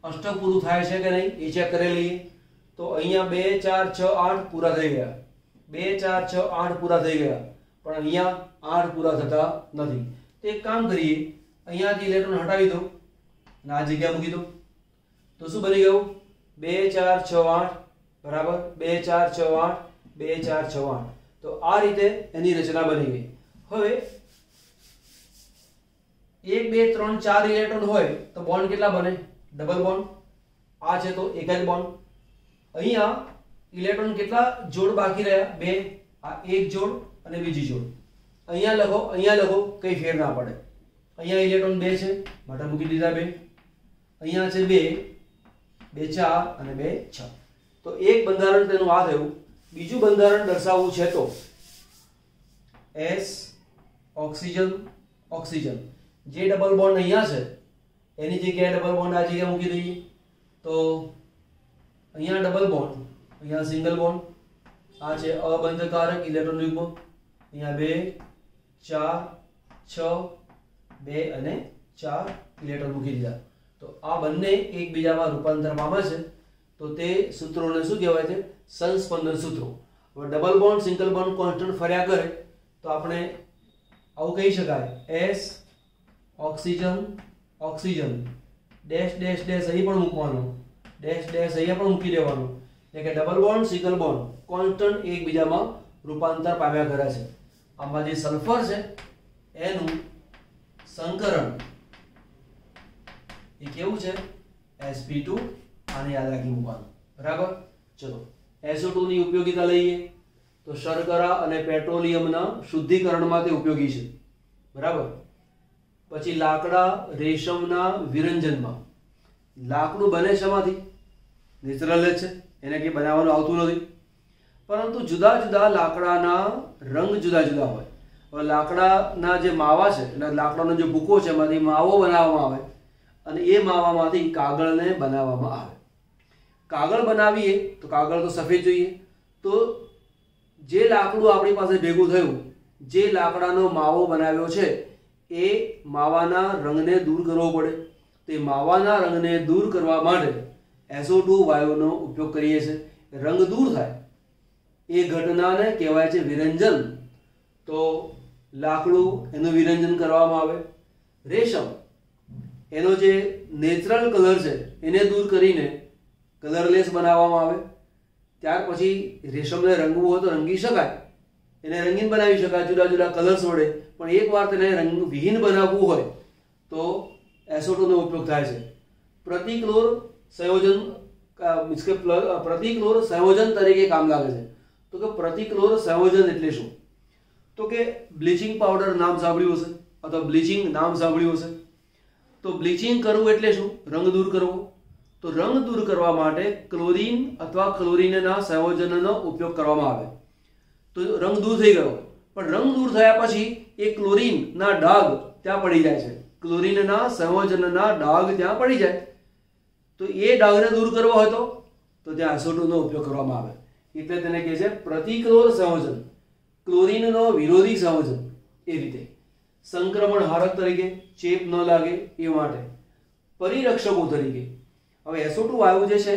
અષ્ટક પૂરું થાય છે કે નહીં એ ચેક કરી લઈએ. તો અહીંયા 2 4 6 8 પૂરા થઈ ગયા. 2 4 6 8 પૂરા થઈ ગયા, પણ અહીંયા 8 પૂરા થતા નથી. તો એક કામ કરીએ, અહીંયાથી ઇલેક્ટ્રોન હટાવી દો અને આ જગ્યા મૂકી દો. તો શું બની ગયું? 2 4 6 8 બરાબર 2 4 6 8 2 4 6 8. તો આ રીતે એની રચના બની ગઈ. હવે 1 2 3 4 ઇલેક્ટ્રોન હોય તો બોન્ડ કેટલા બને? Double bond. આ છે તો એક જ બોન્ડ. અહીંયા ઇલેક્ટ્રોન કેટલા જોડ બાકી રહ્યા? 2. આ એક જોડ અને બીજી જોડ. અહીંયા લખો, કઈ ફેર ના પડે. અહીંયા ઇલેક્ટ્રોન 2 છે માટે મૂકી દીધા 2. અહીંયા છે 2 2 4 અને 2 6. તો એક બંધારણ તેનું આ થયું. બીજું બંધારણ દર્શાવવું છે તો S ઓક્સિજન ઓક્સિજન. જે ડબલ બોન્ડ અહીંયા છે એની જગ્યાએ ડબલ બોન્ડ આ જગ્યાએ મૂકી દઈએ. તો અહીંયા ડબલ બોન્ડ, અહીંયા સિંગલ બોન્ડ. આ છે અબંધકારક ઇલેક્ટ્રોન યુગ્મ. અહીંયા 2 4 6 2 અને 4 ઇલેક્ટ્રોન મૂકી દીધા. તો આ બંને એકબીજામાં રૂપાંતર પામે છે. તો તે સૂત્રોને શું કહેવાય છે? સંસ્પંદન સૂત્રો. હવે double bond single bond constant ફર્યા કરે તો આપણે આવું કહી શકાય, S oxygen oxygen dash dash dash અહીં પણ મૂકવાનો, ડેશ ડેશ અહીંયા પણ મૂકી દેવાનો. એટલે કે double bond single bond constant એકબીજામાં રૂપાંતર પામ્યા કરે છે. આમાં જે સલ્ફર છે એનું સંકરણ એ કેવું છે? sp2. આને યાદ રાખી મૂકવાનું. બરાબર. ચલો SO2 ની ઉપયોગિતા લઈએ તો શર્કરા અને પેટ્રોલિયમના શુદ્ધિકરણમાં તે ઉપયોગી છે, બરાબર. પછી લાકડા રેશમના વિરંજનમાં. લાકડું બને શેમાંથી? નેચરલ જ છે, એને કંઈ બનાવવાનું આવતું નથી. પરંતુ જુદા જુદા લાકડાના રંગ જુદા જુદા હોય. હવે લાકડાના જે માવા છે એટલે લાકડાનો જે ભૂકો છે એમાંથી માવો બનાવવામાં આવે અને એ માવામાંથી કાગળને બનાવવામાં આવે. કાગળ બનાવીએ તો કાગળ તો સફેદ જોઈએ. તો જે લાકડું આપણી પાસે ભેગું થયું, જે લાકડાનો માવો બનાવ્યો છે એ માવાના રંગને દૂર કરવો પડે. તે માવાના રંગને દૂર કરવા માટે SO2 વાયુનો ઉપયોગ કરીએ છીએ. રંગ દૂર થાય એ ઘટનાને કહેવાય છે વિરંજન. તો લાકડું એનું વિરંજન કરવામાં આવે. રેશમ એનો જે નેચરલ કલર છે એને દૂર કરીને કલરલેસ બનાવવામાં આવે. ત્યાર પછી રેશમને રંગવું હોય તો રંગી શકાય, એને રંગીન બનાવી શકાય જુદા જુદા કલર્સ વડે. પણ એકવાર તેને રંગવિહીન બનાવવું હોય તો SO2 નો ઉપયોગ થાય છે. પ્રતિક્લોર સંયોજન મીન્સ કે પ્રતિક્લોર સંયોજન તરીકે કામ લાગે છે. તો કે પ્રતિક્લોર સંયોજન એટલે શું? તો કે બ્લીચિંગ પાવડર નામ સાંભળ્યું હશે અથવા બ્લીચિંગ નામ સાંભળ્યું હશે. તો બ્લીચિંગ કરવું એટલે શું? રંગ દૂર કરવો. તો રંગ દૂર કરવા માટે ક્લોરીન અથવા ક્લોરીનના સંયોજનનો ઉપયોગ કરવામાં આવે. તો રંગ દૂર થઈ ગયો, પણ રંગ દૂર થયા પછી એ ક્લોરીનના ડાઘ ત્યાં પડી જાય છે. ક્લોરીનના સંયોજનના ડાઘ ત્યાં પડી જાય. તો એ ડાઘને દૂર કરવો હોય તો ત્યાં SO2 નો ઉપયોગ કરવામાં આવે. એટલે તેને કહે છે પ્રતિક્લોર સંયોજન, ક્લોરીનનો વિરોધી સંયોજન. એ રીતે સંક્રમણ હારક તરીકે, ચેપ ન લાગે એ માટે. પરિરક્ષકો તરીકે હવે SO2 વાયુ જે છે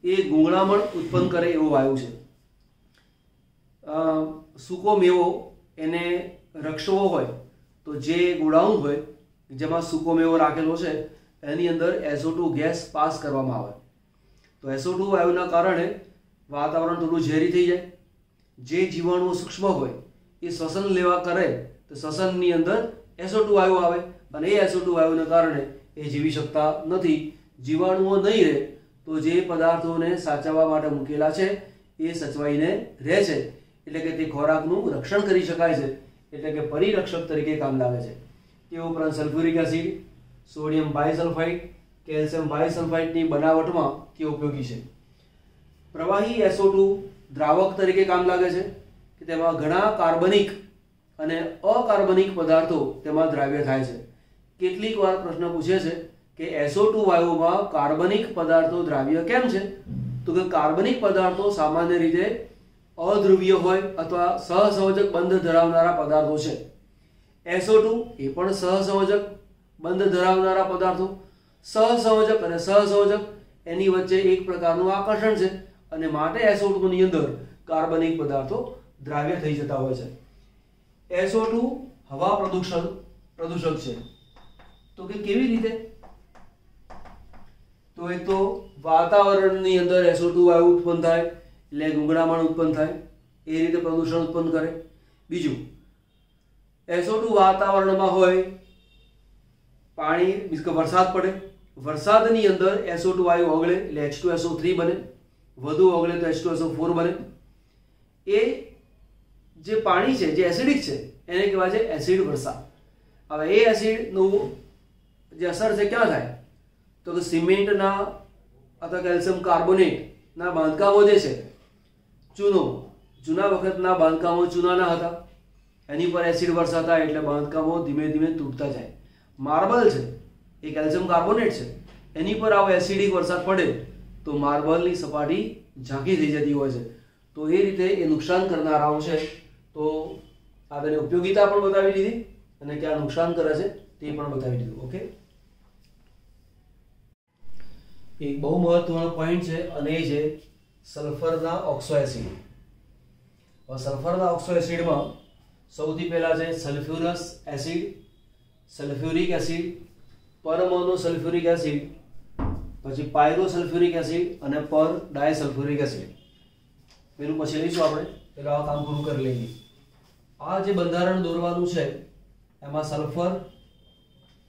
એ ગૂંગળામણ ઉત્પન્ન કરે એવો વાયુ છે. સૂકો મેવો એને રક્ષવો હોય તો જે ગોડાઉન હોય જેમાં સૂકો મેવો રાખેલો છે એની અંદર SO2 ગેસ પાસ કરવામાં આવે. તો SO2 વાયુના કારણે વાતાવરણ થોડું ઝેરી થઈ જાય. જે જીવાણુઓ સૂક્ષ્મ હોય એ શ્વસન લેવા કરે તો શ્વસનની અંદર SO2 વાયુ આવે અને એ SO2 વાયુના કારણે એ જીવી શકતા નથી. જીવાણુઓ નહીં રહે તો જે પદાર્થોને સાચવવા માટે મૂકેલા છે એ સચવાઈને રહે છે. એટલે કે તે ખોરાકનું રક્ષણ કરી શકાય છે. એટલે કે પરિરક્ષક તરીકે કામ લાગે છે. તે ઉપરાંત સલ્ફ્યુરિક એસિડ, સોડિયમ બાયસલ્ફાઇડ, કેલ્શિયમ બાયસલ્ફાઇડની બનાવટમાં તે ઉપયોગી છે. પ્રવાહી SO2 દ્રાવક તરીકે કામ લાગે છે કે તેમાં ઘણા કાર્બનિક અને અકાર્બનિક પદાર્થો તેમાં દ્રાવ્ય થાય છે. કેટલીક વાર પ્રશ્ન પૂછે છે કે SO2 વાયુમાં કાર્બનિક પદાર્થો દ્રાવ્ય કેમ છે? તો કે કાર્બનિક પદાર્થો સામાન્ય રીતે અધ્રુવીય હોય અથવા સહસંયોજક બંધ ધરાવનારા પદાર્થો છે. SO2 એ પણ સહસંયોજક બંધ ધરાવનારા પદાર્થો. સહસંયોજક અને સહસંયોજક એની વચ્ચે એક પ્રકારનું આકર્ષણ છે અને માટે SO2 ની અંદર કાર્બનિક પદાર્થો દ્રાવ્ય થઈ જતા હોય છે. SO2 હવા પ્રદૂષક છે. તો કે કેવી રીતે? તો એક તો વાતાવરણની અંદર SO2 વાયુ ઉત્પન્ન થાય એટલે ગૂંગળામણ ઉત્પન્ન થાય, એ રીતે પ્રદૂષણ ઉત્પન્ન કરે. બીજું, SO2 વાતાવરણમાં હોય, પાણી મીન્સ કે વરસાદ પડે, વરસાદની અંદર SO2 વાયુ ઓગળે એટલે H2SO3 બને, વધુ ઓગળે તો H2SO4 બને. એ જે પાણી છે જે એસિડિક છે એને કહેવાય છે એસિડ વર્ષા. હવે એ એસિડનું જે અસર છે ક્યાં થાય? તો કે સિમેન્ટના અથવા કેલ્શિયમ કાર્બોનેટના બાંધકામો જે છે, ચૂનો, જૂના વખતના બાંધકામો ચૂનાના હતા, એની પર એસિડ વર્ષા થાય એટલે બાંધકામો ધીમે ધીમે તૂટતા જાય. માર્બલ છે એ કેલ્શિયમ કાર્બોનેટ છે, એની પર આવો એસિડિક વરસાદ પડે તો માર્બલની સપાટી ઝાંખી થઈ જતી હોય છે. તો એ રીતે એ નુકસાન કરનારાઓ છે. તો આ તેને ઉપયોગિતા પણ બતાવી દીધી અને ક્યાં નુકસાન કરે છે તે પણ બતાવી દીધું. ઓકે, એક બહુ મહત્વનો પોઈન્ટ છે અને એ છે સલ્ફરના ઓક્સો એસિડ. સલ્ફરના ઓક્સો એસિડમાં સૌથી પહેલા છે sulphurous acid, sulphuric acid, permonosulphuric acid, પછી પાયરોસલ્ફ્યુરિક એસિડ અને પર ડાયસલ્ફ્યુરિક એસિડ. પેલું પછી લઈશું આપણે, પેલા આ કામ પૂરું કરી લઈએ. આ જે બંધારણ દોરવાનું છે એમાં સલ્ફર,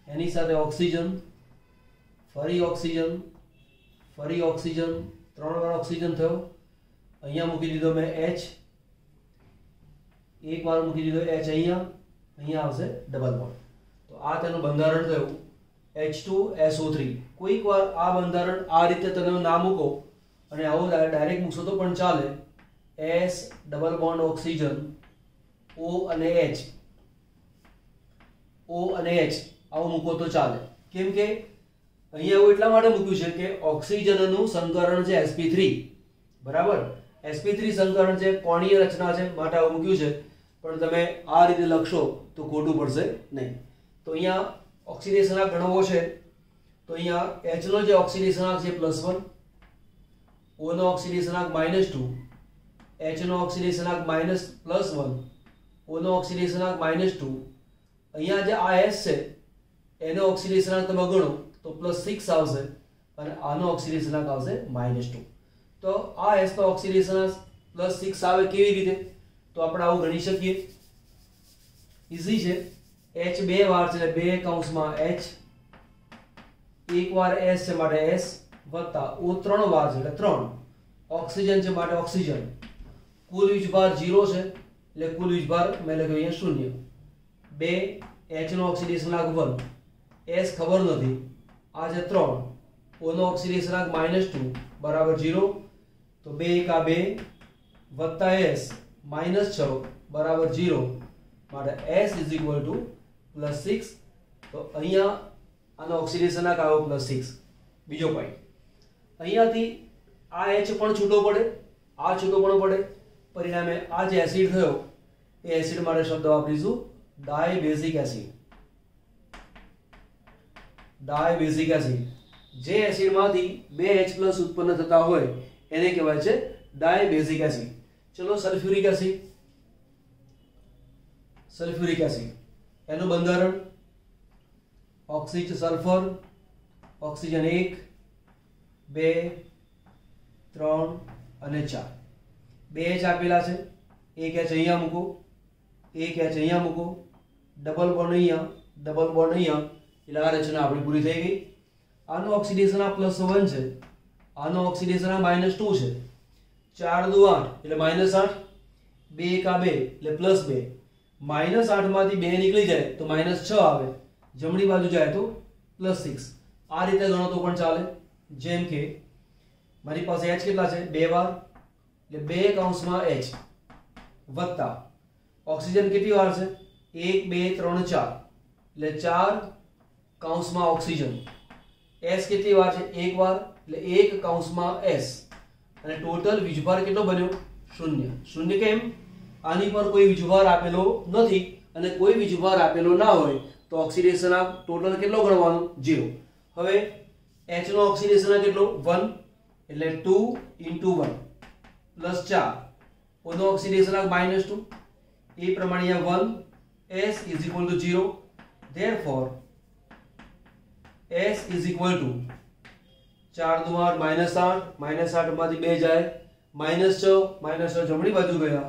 એની સાથે ઓક્સિજન, ફરી ઓક્સિજન, ફરી ઓક્સિજન, 3 વાર ઓક્સિજન થયો, અહીંયા મૂકી દીધો મેં H, એક વાર મૂકી દીધો H અહીંયા, અહીંયા આવશે ડબલ બોન્ડ. તો આ તેનું બંધારણ થયું H2SO3. કોઈક વાર આ બંધારણ આ રીતે તમે ના મૂકો અને આવો ડાયરેક્ટ મૂકશો તો પણ ચાલે. S double bond oxygen O અને H, O અને H આવું મૂકો તો ચાલે. કેમ કે અહીંયા એવું એટલા માટે મૂક્યું છે કે ઓક્સિજનનું સંકરણ છે sp3, બરાબર. sp3 સંકરણ છે, કોણીય રચના છે, માટે આવું મૂક્યું છે. પણ તમે આ રીતે લખશો તો ખોટું પડશે નહીં. તો અહીંયા ઓક્સિડેશનાંક ગણવો છે તો અહીંયા H નો જે ઓક્સિડેશનાંક છે +1, O નો ઓક્સિડેશનાંક -2, H નો ઓક્સિડેશનાંક +1, O નો ઓક્સિડેશનાંક -2. અહીંયા જે આ S છે એનો ઓક્સિડેશનાંક તમે ગણો તો +6 આવશે અને આનો ઓક્સિડેશનાંક આવશે -2. તો આ S નો ઓક્સિડેશનાંક +6 આવે કેવી રીતે? તો આપણે આવું ગણી શકીએ. ઈઝી છે. H બે વાર છે એટલે 2 કૌંસમાં H, એક વાર S છે માટે S, વત્તા O 3 વાર છે એટલે 3, ઓક્સિજન છે માટે ઓક્સિજન. કુલ વીજભાર 0 છે એટલે કુલ વીજભાર મેં લખ્યો અહીંયા 0. 2 H નો ઓક્સિડેશનાંક 1, S ખબર નથી, આ છે 3, O નો ઓક્સિડેશનાંક -2 બરાબર 0. તો 2 × 2 વત્તા S -6 બરાબર 0, માટે S +6. તો અહીંયા આનો ઓક્સિડેશનાંક આવ્યો +6. બીજો પોઈન્ટ, અહીંયાથી આ H પણ છૂટો પડે, આ છૂટો પણ પડે, પરિણામે આ જે એસિડ થયો એ એસિડ માટે શબ્દ વાપરીશું ડાયબેઝિક એસિડ. ડાયબેઝિક એસિડ, જે એસિડમાંથી 2H+ ઉત્પન્ન થતા હોય એને કહેવાય છે ડાયબેઝિક એસિડ. ચલો સલ્ફ્યુરિક એસિડ. સલ્ફ્યુરિક એસિડ એનું બંધારણ ઓક્સિજ સલ્ફર, ઓક્સિજન 1, 2, 3 અને 4. 2H આપેલા છે, 1H અહીંયા મૂકો, 1H અહીંયા મૂકો, ડબલ બોન્ડ અહીંયા, ડબલ બોન્ડ અહીંયા, એટલે આ રચના આપણી પૂરી થઈ ગઈ. આનો ઓક્સિડેશન આ +1 છે, આનો ઓક્સિડેશન આ -2 છે. 4 દુ 8 એટલે -8, 2 × 2 એટલે +2. -8 માંથી 2 નીકળી જાય તો -6 આવે, જમણી બાજુ જાય તો +6. આ રીતે ગણો તો પણ ચાલે. જેમ કે મારી પાસે H કેટલા છે? 2 વાર એટલે 2 કૌંસમાં H, વત્તા ઓક્સિજન કેટલી વાર છે? 1, 2, 3, 4 એટલે 4 કૌંસમાં ઓક્સિજન. S કેટલી વાર છે? 1 વાર એટલે 1 કૌંસમાં S, અને ટોટલ વીજભાર કેટલો બન્યો? 0. 0 કેમ? આની પર કોઈ વીજભાર આપેલો નથી, અને કોઈ વીજભાર આપેલો ના હોય તો ઓક્સિડેશન આ ટોટલ કેટલો ગણવાનો? 0. હવે H નો ઓક્સિડેશન આ કેટલો? 1 એટલે 2 × 1 + 4. O નો ઓક્સિડેશન આ -2, એ પ્રમાણે અહીંયા 1, S = 0. therefore S = 4 દુ 8 -8, -8 માંથી 2 જાય -6, -6 જમણી બાજુ ગયા,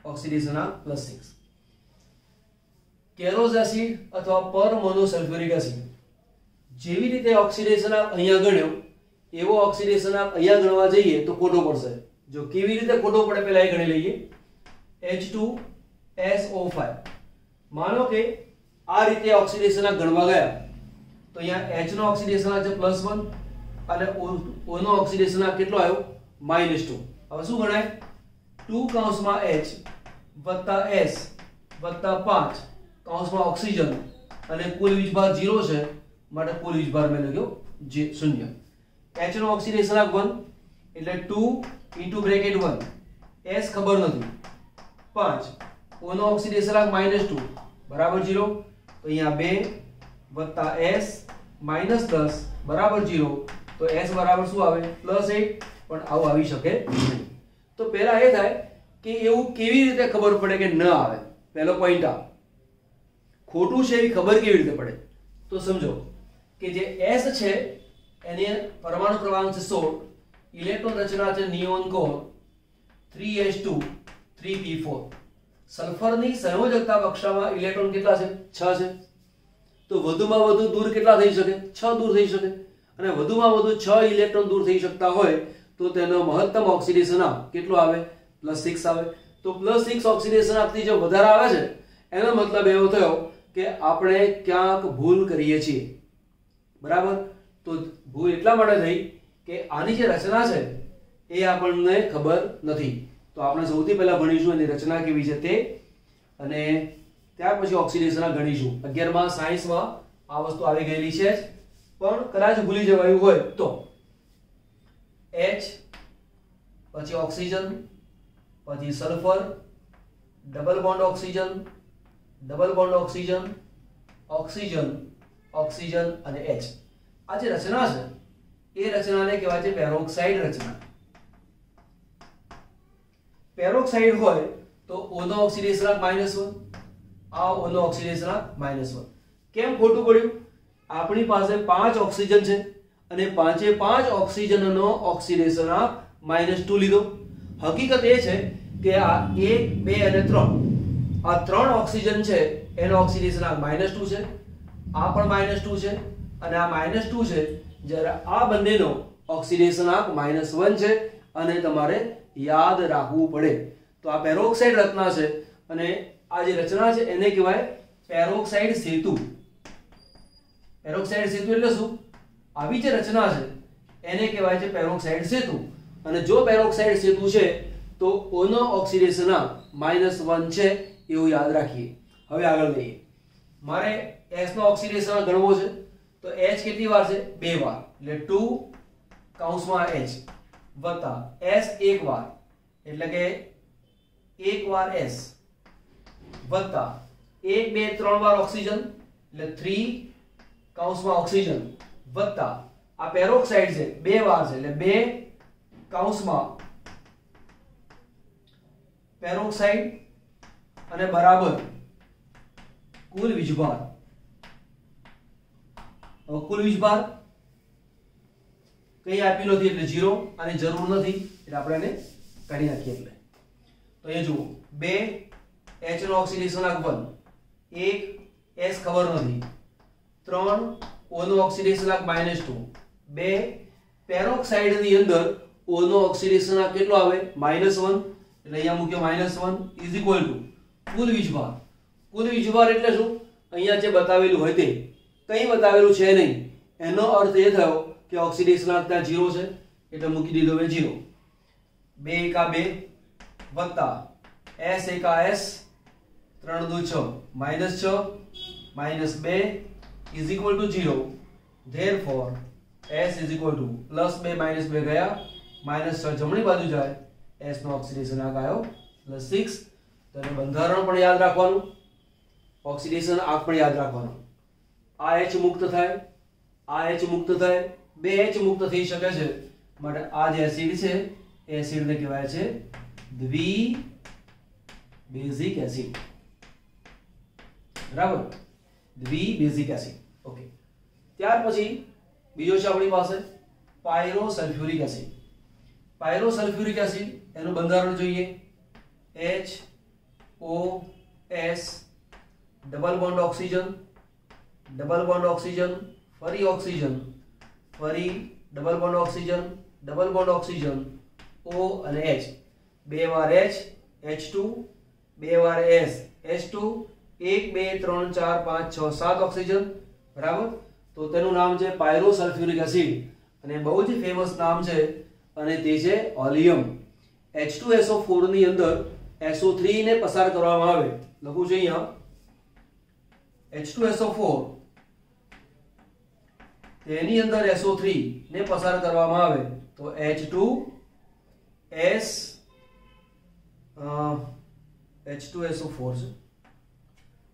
ઓક્સિડેશન આ +6. કેરોઝ એસિડ અથવા પરમોનોસલ્ફ્યુરિક એસિડ, જેવી રીતે ઓક્સિડેશન આ અહીંયા ગણ્યો એવો ઓક્સિડેશન આ અહીંયા ગણવા જઈએ તો ખોટો પડશે. જો કેવી રીતે ખોટો પડે પહેલા એ ગણી લઈએ. H2SO5, માનો કે આ રીતે ઓક્સિડેશન આ ગણવા ગયા તો અહીંયા H નો ઓક્સિડેશન આ છે +1 અને O નો ઓક્સિડેશન આ કેટલો આવ્યો? -2. હવે શું ગણાય? 2 કૌંસમાં H વત્તા S વત્તા 5 કૌંસમાં ઓક્સિજન, અને કુલ વીજભાર 0 છે માટે કુલ વીજભાર મેં લખ્યો 0. H નો ઓક્સિડેશન આ 1 એટલે 2 × (1) S ખબર નથી, 5. O નો ઓક્સિડેશન આ -2 બરાબર 0. તો અહીંયા 2 વત્તા S -10 બરાબર 0. તો S બરાબર શું આવે? +8. પણ આવું આવી શકે નહીં. તો પહેલા એ થાય કે એવું કેવી રીતે ખબર પડે કે ન આવે? પહેલો પોઈન્ટ આ, ખોટું છે એવી ખબર કેવી રીતે પડે? તો સમજો કે જે S છે એને પરમાણુ ક્રમાંક છે 16, ઇલેક્ટ્રોન રચના છે નિયોન કોર 3s2 3p4. સલ્ફરની સંયોજકતા કક્ષામાં ઇલેક્ટ્રોન કેટલા છે? 6 છે. તો વધુમાં વધુ દૂર કેટલા થઈ શકે? 6 દૂર થઈ શકે. અને વધુમાં વધુ 6 ઇલેક્ટ્રોન દૂર થઈ શકતા હોય તો તેનો મહત્તમ ઓક્સિડેશન આંક કેટલો આવે? +6 આવે. તો +6 ઓક્સિડેશન આંકથી જો વધારે આવે છે એનો મતલબ એવો થયો કે આપણે ક્યાંક ભૂલ કરીએ છીએ. બરાબર? તો ભૂલ એટલા માટે થઈ કે આની જે રચના છે એ આપણને ખબર નથી. તો આપણે સૌથી પહેલા ભણીશું એની રચના કેવી છે તે, અને ત્યાર પછી ઓક્સિડેશન ગણીશું. 11મા સાયન્સમાં આ વસ્તુ આવી ગયેલી છે જ, પણ કદાચ ભૂલી જવાયું હોય તો H પછી ઓક્સિજન પછી sulphur, double bond oxygen, double bond oxygen, oxygen, oxygen અને H. આ જે રચના છે એ રચનાને કહેવાય છે પેરોક્સાઇડ રચના. પેરોક્સાઇડ હોય તો O નો ઓક્સિડેશન આંક -1, આ O નો ઓક્સિડેશન આંક -1. કેમ ખોટું પડ્યું? આપણી પાસે 5 ઓક્સિજન છે અને 5 ઓક્સિજનનો ઓક્સિડેશન આંક -2 લીધો. હકીકત એ છે કે આ 1, 2 અને 3 આ 3 ઓક્સિજન છે એનો ઓક્સિડેશન આંક -2 છે, આ પણ -2 છે અને આ -2 છે, જ્યારે આ બંનેનો ઓક્સિડેશન આંક -1 છે અને તમારે યાદ રાખવું પડે. તો આ પેરોક્સાઇડ રચના છે અને આ જે રચના છે એને કહેવાય પેરોક્સાઇડ સેતુ. પેરોક્સાઇડ સેતુ એટલે શું? આવી જે રચના છે એને કહેવાય છે પેરોક્સાઇડ સેતુ. અને જો પેરોક્સાઇડ સેતુ છે તો O નો ઓક્સિડેશન આંક -1 છે એવું યાદ રાખીએ. હવે આગળ લઈએ. મારે S નો ઓક્સિડેશન આંક ગણવો છે તો H કેટલી વાર છે? 2 વાર, એટલે 2 કૌંસમાં H વત્તા S 1 વાર, એટલે કે 1 વાર S વત્તા 1, 2, 3 વાર ઓક્સિજન, એટલે 3 કૌંસમાં ઓક્સિજન વત્તા આ પેરોક્સાઇડ છે 2 વાર છે, એટલે 2 કૌંસમાં પેરોક્સાઇડ અને બરાબર કુલ વીજભાર. હવે કુલ વીજભાર કઈ આપેલો નથી એટલે 0, આની જરૂર નથી એટલે આપણે એને કાઢી નાખીએ. એટલે તો એ જુઓ 2 H નો ઓક્સિડેશન આંક 1, 1 S ખબર નથી, 3 O નો ઓક્સિડેશન આંક -2, 2 પેરોક્સાઇડ ની અંદર O નો ઓક્સિડેશન આંક કેટલો આવે? -1, એટલે અહીંયા મૂક્યો -1 ઇઝ ઇક્વલ ટુ કુલ વીજભાર. કુલ વીજભાર એટલે શું? અહીંયા જે બતાવેલું હોય તે કંઈ બતાવેલું છે નહીં, એનો અર્થ એ થયો કે ઓક્સિડેશન આંક ત્યાં 0 છે એટલે મૂકી દીધો મેં 0. 2 એકા 2 વત્તા S એકા S, 3 દુ 6 -6 -2 is equal to 0. Therefore S is equal to +2 -2 ગયા, -6 જમણી બાજુ જાય, S નો ઓક્સિડેશન આંક આવ્યો +6. તો એનું બંધારણ પણ યાદ રાખવાનું, ઓક્સિડેશન આંક પણ યાદ રાખવાનું. આ H મુક્ત થાય, આ H મુક્ત થાય, 2 H મુક્ત થઈ શકે છે, માટે આ જે એસિડ છે એસિડ ને કહેવાય છે દ્વિ બેઝિક એસિડ. બરાબર? દ્વિ બેઝિક એસિડ. ઓકે. ત્યાર પછી બીજો છે આપણી પાસે પાયરોસલ્ફ્યુરિક એસિડ. પાયરોસલ્ફ્યુરિક એસિડ એનું બંધારણ જોઈએ. HOS double bond oxygen, double bond oxygen, ફરી ઓક્સિજન, ફરી double bond oxygen, double bond oxygen, O અને H, 2 વાર H H2, 2 વાર S H2, 1, 2, 3, 4, 5, 6, 7 ઓક્સિજન. બરાબર? તો તેનું નામ છે પાયરોસલ્ફ્યુરિક એસિડ અને બહુ જ ફેમસ નામ છે અને તે છે ઓલિયમ. H2SO4 ની અંદર SO3 ને પસાર કરવામાં આવે, લખું છું અહીંયા H2SO4 તેની અંદર SO3 ને પસાર કરવામાં આવે તો H2S H2SO4 છે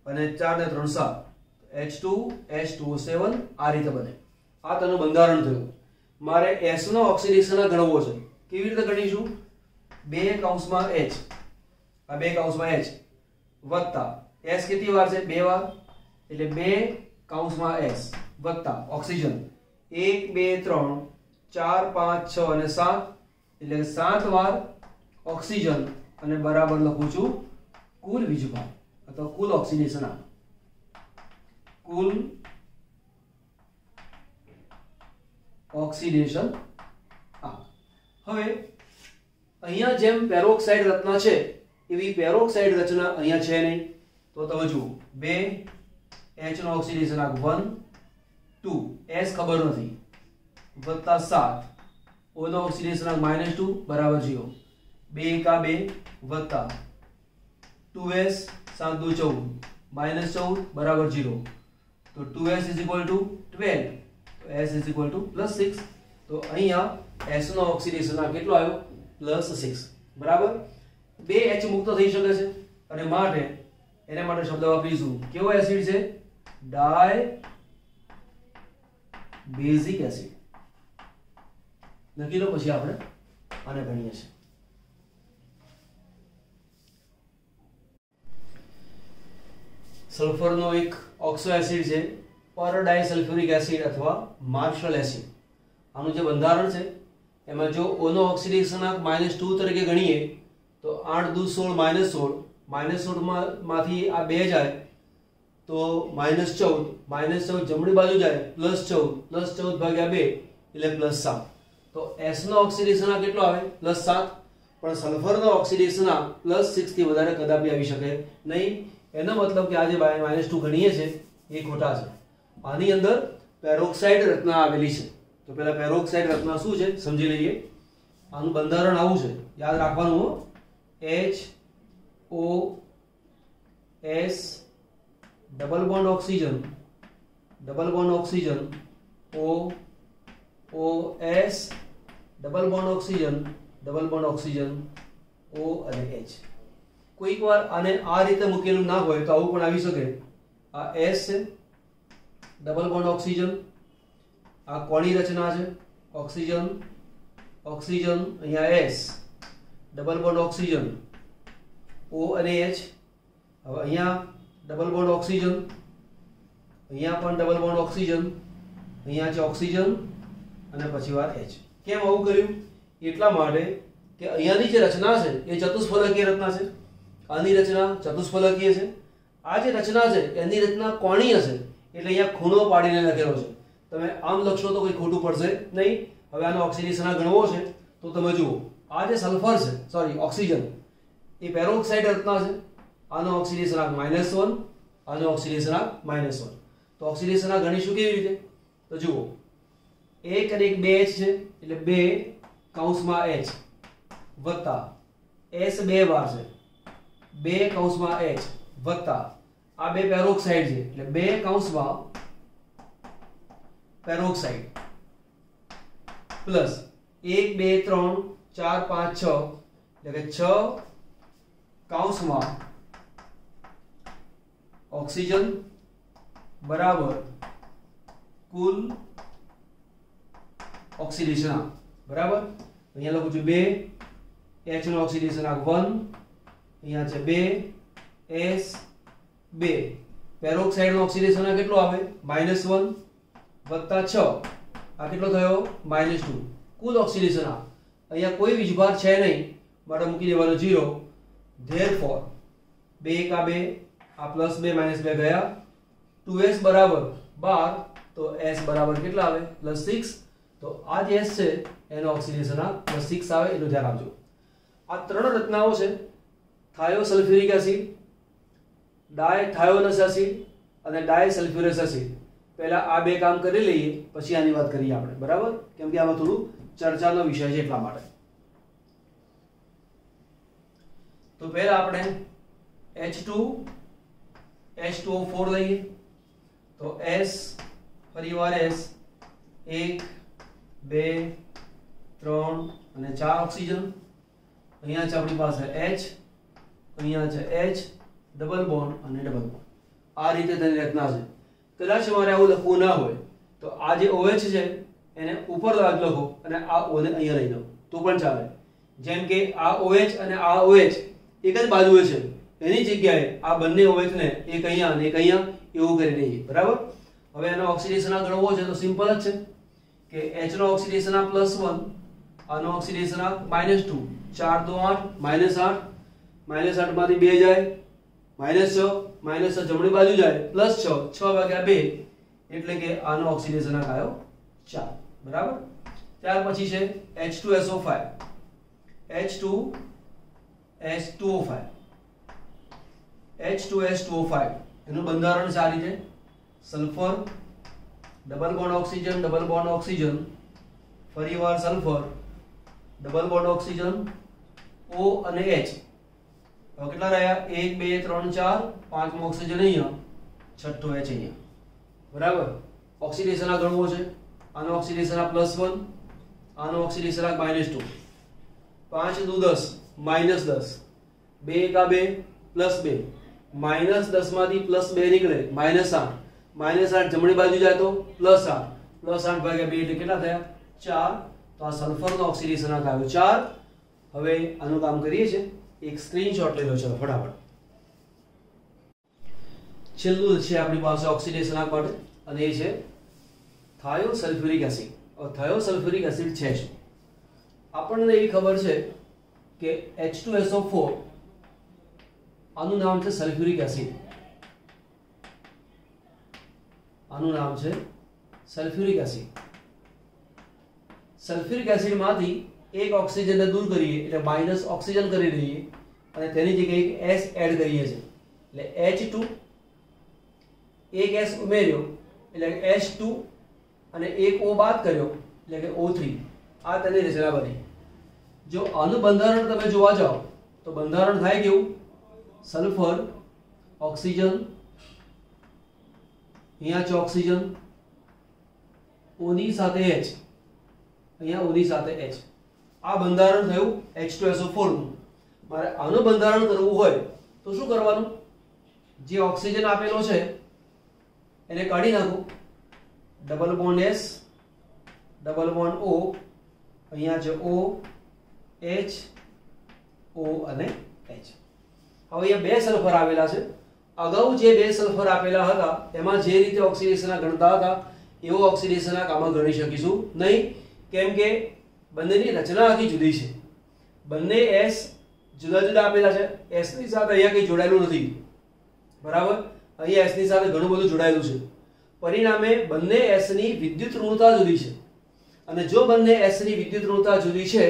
અને 4 ને 3 7, H2S2O7 આ રીતે બને. આ તેનું બંધારણ થયું. મારે S નો ઓક્સિડેશન ગણવો છે. કેવી રીતે ગણીશું? 2 કૌંસમાં H, આ 2 કૌંસમાં H વત્તા S કેટલી વાર છે? 2 વાર, એટલે 2 કૌંસમાં S વત્તા ઓક્સિજન 1, 2, 3, 4, 5, 6 અને 7, એટલે 7 વાર ઓક્સિજન અને બરાબર લખું છું કુલ વીજભાર અથવા કુલ ઓક્સિડેશન આંક. કુલ ઓક્સિડેશન આંક. હવે અહીંયા જેમ પેરોક્સાઇડ રચના છે એવી પેરોક્સાઇડ રચના અહીંયા છે નહીં, તો તમે જુઓ 2 H નો ઓક્સિડેશન આંક 1 2 S ખબર નથી વત્તા 7 O નો ઓક્સિડેશન આંક -2 બરાબર 0 2 એકા 2 વત્તા 2S 7 દુ 14 -14 બરાબર 0 તો 2S = 12 તો S = +6 તો અહીંયા S નો ઓક્સિડેશન આંક કેટલો આવ્યો +6 બરાબર 2 H મુક્ત થઈ શકે છે અને માટે એના માટે શબ્દ વાપરીશું કેવો એસિડ છે ડાય બેઝિક એસિડ લખી લો પછી આપણે આને ગણીએ છીએ સલ્ફરનો એક ઓક્સો એસિડ છે પર ડાયસલ્ફ્યુરિક એસિડ અથવા માર્શલ એસિડ આનું જે બંધારણ છે એમાં જો O નો ઓક્સિડેશન આંક -2 તરીકે ગણીએ તો 8 દુ 16 -16 માંથી આ 2 જાય તો -14 જમણી બાજુ જાય +14 ભાગ્યા 2 એટલે +7 તો S નો ઓક્સિડેશન આંક કેટલો આવે +7 પણ સલ્ફરનો ઓક્સિડેશન આંક +6 થી વધારે કદાપી આવી શકે નહીં એનો મતલબ કે આ જે -2 ગણીએ છે એ ખોટા છે આની અંદર પેરોક્સાઇડ રચના આવેલી છે તો પહેલા પેરોક્સાઇડ રચના શું છે સમજી લઈએ આનું બંધારણ આવું છે યાદ રાખવાનું H O S double bond oxygen O O S double bond oxygen O અને H કોઈક વાર આને આ રીતે મૂકેલું ના હોય તો આવું પણ આવી શકે આ S છે ડબલ બોન્ડ ઓક્સિજન આ કોની રચના છે ઓક્સિજન અહીંયા S double bond oxygen O અને H હવે અહીંયા ડબલ બોન્ડ ઓક્સિજન અહીંયા પણ ડબલ બોન્ડ ઓક્સિજન અહીંયા છે ઓક્સિજન અને પછી વાર H કેમ આવું કર્યું એટલા માટે કે અહીંયાની જે રચના છે એ ચતુષ્ફલકીય રચના છે આની રચના ચતુષ્ફલકીય છે આ જે રચના છે એની રચના કોણી હશે એટલે અહીંયા ખૂણો પાડીને લખેલો છે તમે આમ લખશો તો કોઈ ખોટું પડશે નહીં હવે આનો ઓક્સિડેશન ગણવો છે તો તમે જુઓ આ જે સલ્ફર છે સોરી ઓક્સિજન એ પેરોક્સાઇડ રચના છે આનો ઓક્સિડેશન આંક -1 આનો ઓક્સિડેશન આંક -1 તો ઓક્સિડેશન આંક ગણીશું કેવી રીતે તો જુઓ 1 અને 1 2 H છે એટલે 2 કૌંસમાં H વત્તા S 2 વાર છે 2 કૌંસમાં H વત્તા આ બે પેરોક્સાઇડ છે એટલે 2 કૌંસમાં પેરોક્સાઇડ પ્લસ 1 2 3 4 5 6 એટલે કે 6 કૌંસમાં ઓક્સિજન બરાબર કુલ ઓક્સિડેશન આંક બરાબર અહીંયા લખું છું 2 H નો ઓક્સિડેશન આંક 1 અહીંયા છે 2 S 2 પેરોક્સાઇડ નો ઓક્સિડેશન આંક કેટલો આવે -1 વત્તા 6 આ કેટલો થયો -2 કુલ ઓક્સિડેશન આંક અહીંયા કોઈ વીજભાર છે નહીં માટે મૂકી દેવાનો 0 ધેરફોર 2 એકા 2 આ +2 -2 ગયા 2S બરાબર 12 તો S બરાબર કેટલા આવે +6 તો આ જે S છે એનો ઓક્સિડેશન આંક +6 આવે એનું ધ્યાન રાખજો આ ત્રણ રચનાઓ છે થાયોસલ્ફ્યુરિક એસિડ ડાયથાયોનસ એસિડ અને ડાયસલ્ફ્યુરસ એસિડ પહેલા આ બે કામ કરી લઈએ પછી આની વાત કરીએ આપણે બરાબર કેમ કે આમાં થોડું ચર્ચાનો વિષય છે એટલા માટે તો પહેલા આપણે H2O4 લઈએ તો S ફરીવાર S 1 2 3 અને 4 ઓક્સિજન અહીંયા છે આપણી પાસે H અહીંયા છે H ડબલ બોન્ડ અને ડબલ બોન્ડ આ રીતે તેની રચના છે કદાચ મારે આવું લખવું ના હોય તો આ જે OH છે એને ઉપર લખો અને આ O ને અહીંયા લઈ લો તો પણ ચાલે જેમ કે આ OH અને આ OH એક જ બાજુએ છે એની જગ્યાએ આ બંને OH ને એક અહીંયા અને એક અહીંયા એવું કરી દઈએ બરાબર હવે એનો ઓક્સિડેશન આંક ગણવો છે તો સિમ્પલ જ છે કે H નો ઓક્સિડેશન આંક +1 આનો ઓક્સિડેશન આંક -2 4 2 8 -8 માંથી 2 જાય -6 જમણી બાજુ જાય +6 6 ભાગ્યા 2 એટલે કે આનો ઓક્સિડેશન આંક આવ્યો 4 બરાબર ત્યાર પછી છે H2SO5 H2S2O5 એનું બંધારણ છે આ રીતે સલ્ફર ડબલ બોન્ડ ઓક્સિજન ફરીવાર sulphur double bond oxygen O અને H. હવે કેટલા રહ્યા 1 2 3 4 પાંચમો ઓક્સિજન અહીંયા છઠ્ઠો H અહીંયા બરાબર. ઓક્સિડેશન આ ગણવો છે આનો ઓક્સિડેશન આ +1 આનો ઓક્સિડેશન આ -2 5 દુ 10 -10 2 1 2 +2 -10 માંથી +2 નીકળે -8 -8 જમણી બાજુ જાય તો +8 +8 ભાગ્યા 2 એટલે કેટલા થયા 4. તો આ સલ્ફરનો ઓક્સિડેશન આ આવ્યો 4. હવે આનું કામ કરીએ છીએ એક સ્ક્રીનશોટ લઈ લો ચલો ફટાફટ. છેલ્લું છે આપણી પાસે ઓક્સિડેશન માટે અને એ છે થાયોસલ્ફ્યુરિક એસિડ. હવે થાયોસલ્ફ્યુરિક એસિડ છે શું? આપણને એવી ખબર છે કે H2SO4 આનું નામ છે સલ્ફ્યુરિક એસિડ. આનું નામ છે સલ્ફ્યુરિક એસિડ. સલ્ફ્યુરિક એસિડમાંથી એક ઓક્સિજનને દૂર કરીએ એટલે માઈનસ ઓક્સિજન કરી દઈએ અને તેની જગ્યાએ એક S એડ કરીએ છીએ એટલે H2 એક S ઉમેર્યો એટલે H2 અને એક O બાદ કર્યો એટલે કે O3. આ તેની રચના બની. જો આનું બંધારણ તમે જોવા જાઓ તો બંધારણ થાય કેવું સલ્ફર ઓક્સિજન અહીંયા છે ઓક્સિજન O ની સાથે H અહીંયા O ની સાથે H. આ બંધારણ થયું H2SO4 નું. મારે આનું બંધારણ કરવું હોય તો શું કરવાનું? જે ઓક્સિજન આપેલો છે એને કાઢી નાખો. Double bond S double bond O અહીંયા છે O H O અને H. હવે અહીંયા બે સલ્ફર આવેલા છે. અગાઉ જે બે સલ્ફર આપેલા હતા એમાં જે રીતે ઓક્સિડેશન ગણતા હતા એવો ઓક્સિડેશન આમાં ગણી શકીશું નહીં, કેમ કે બંનેની રચના આખી જુદી છે. બંને S જુદા જુદા આપેલા છે. S ની સાથે અહીંયા કંઈ જોડાયેલું નથી બરાબર. અહીંયા S ની સાથે ઘણું બધું જોડાયેલું છે. પરિણામે બંને S ની વિદ્યુત ઋણતા જુદી છે અને જો બંને S ની વિદ્યુત ઋણતા જુદી છે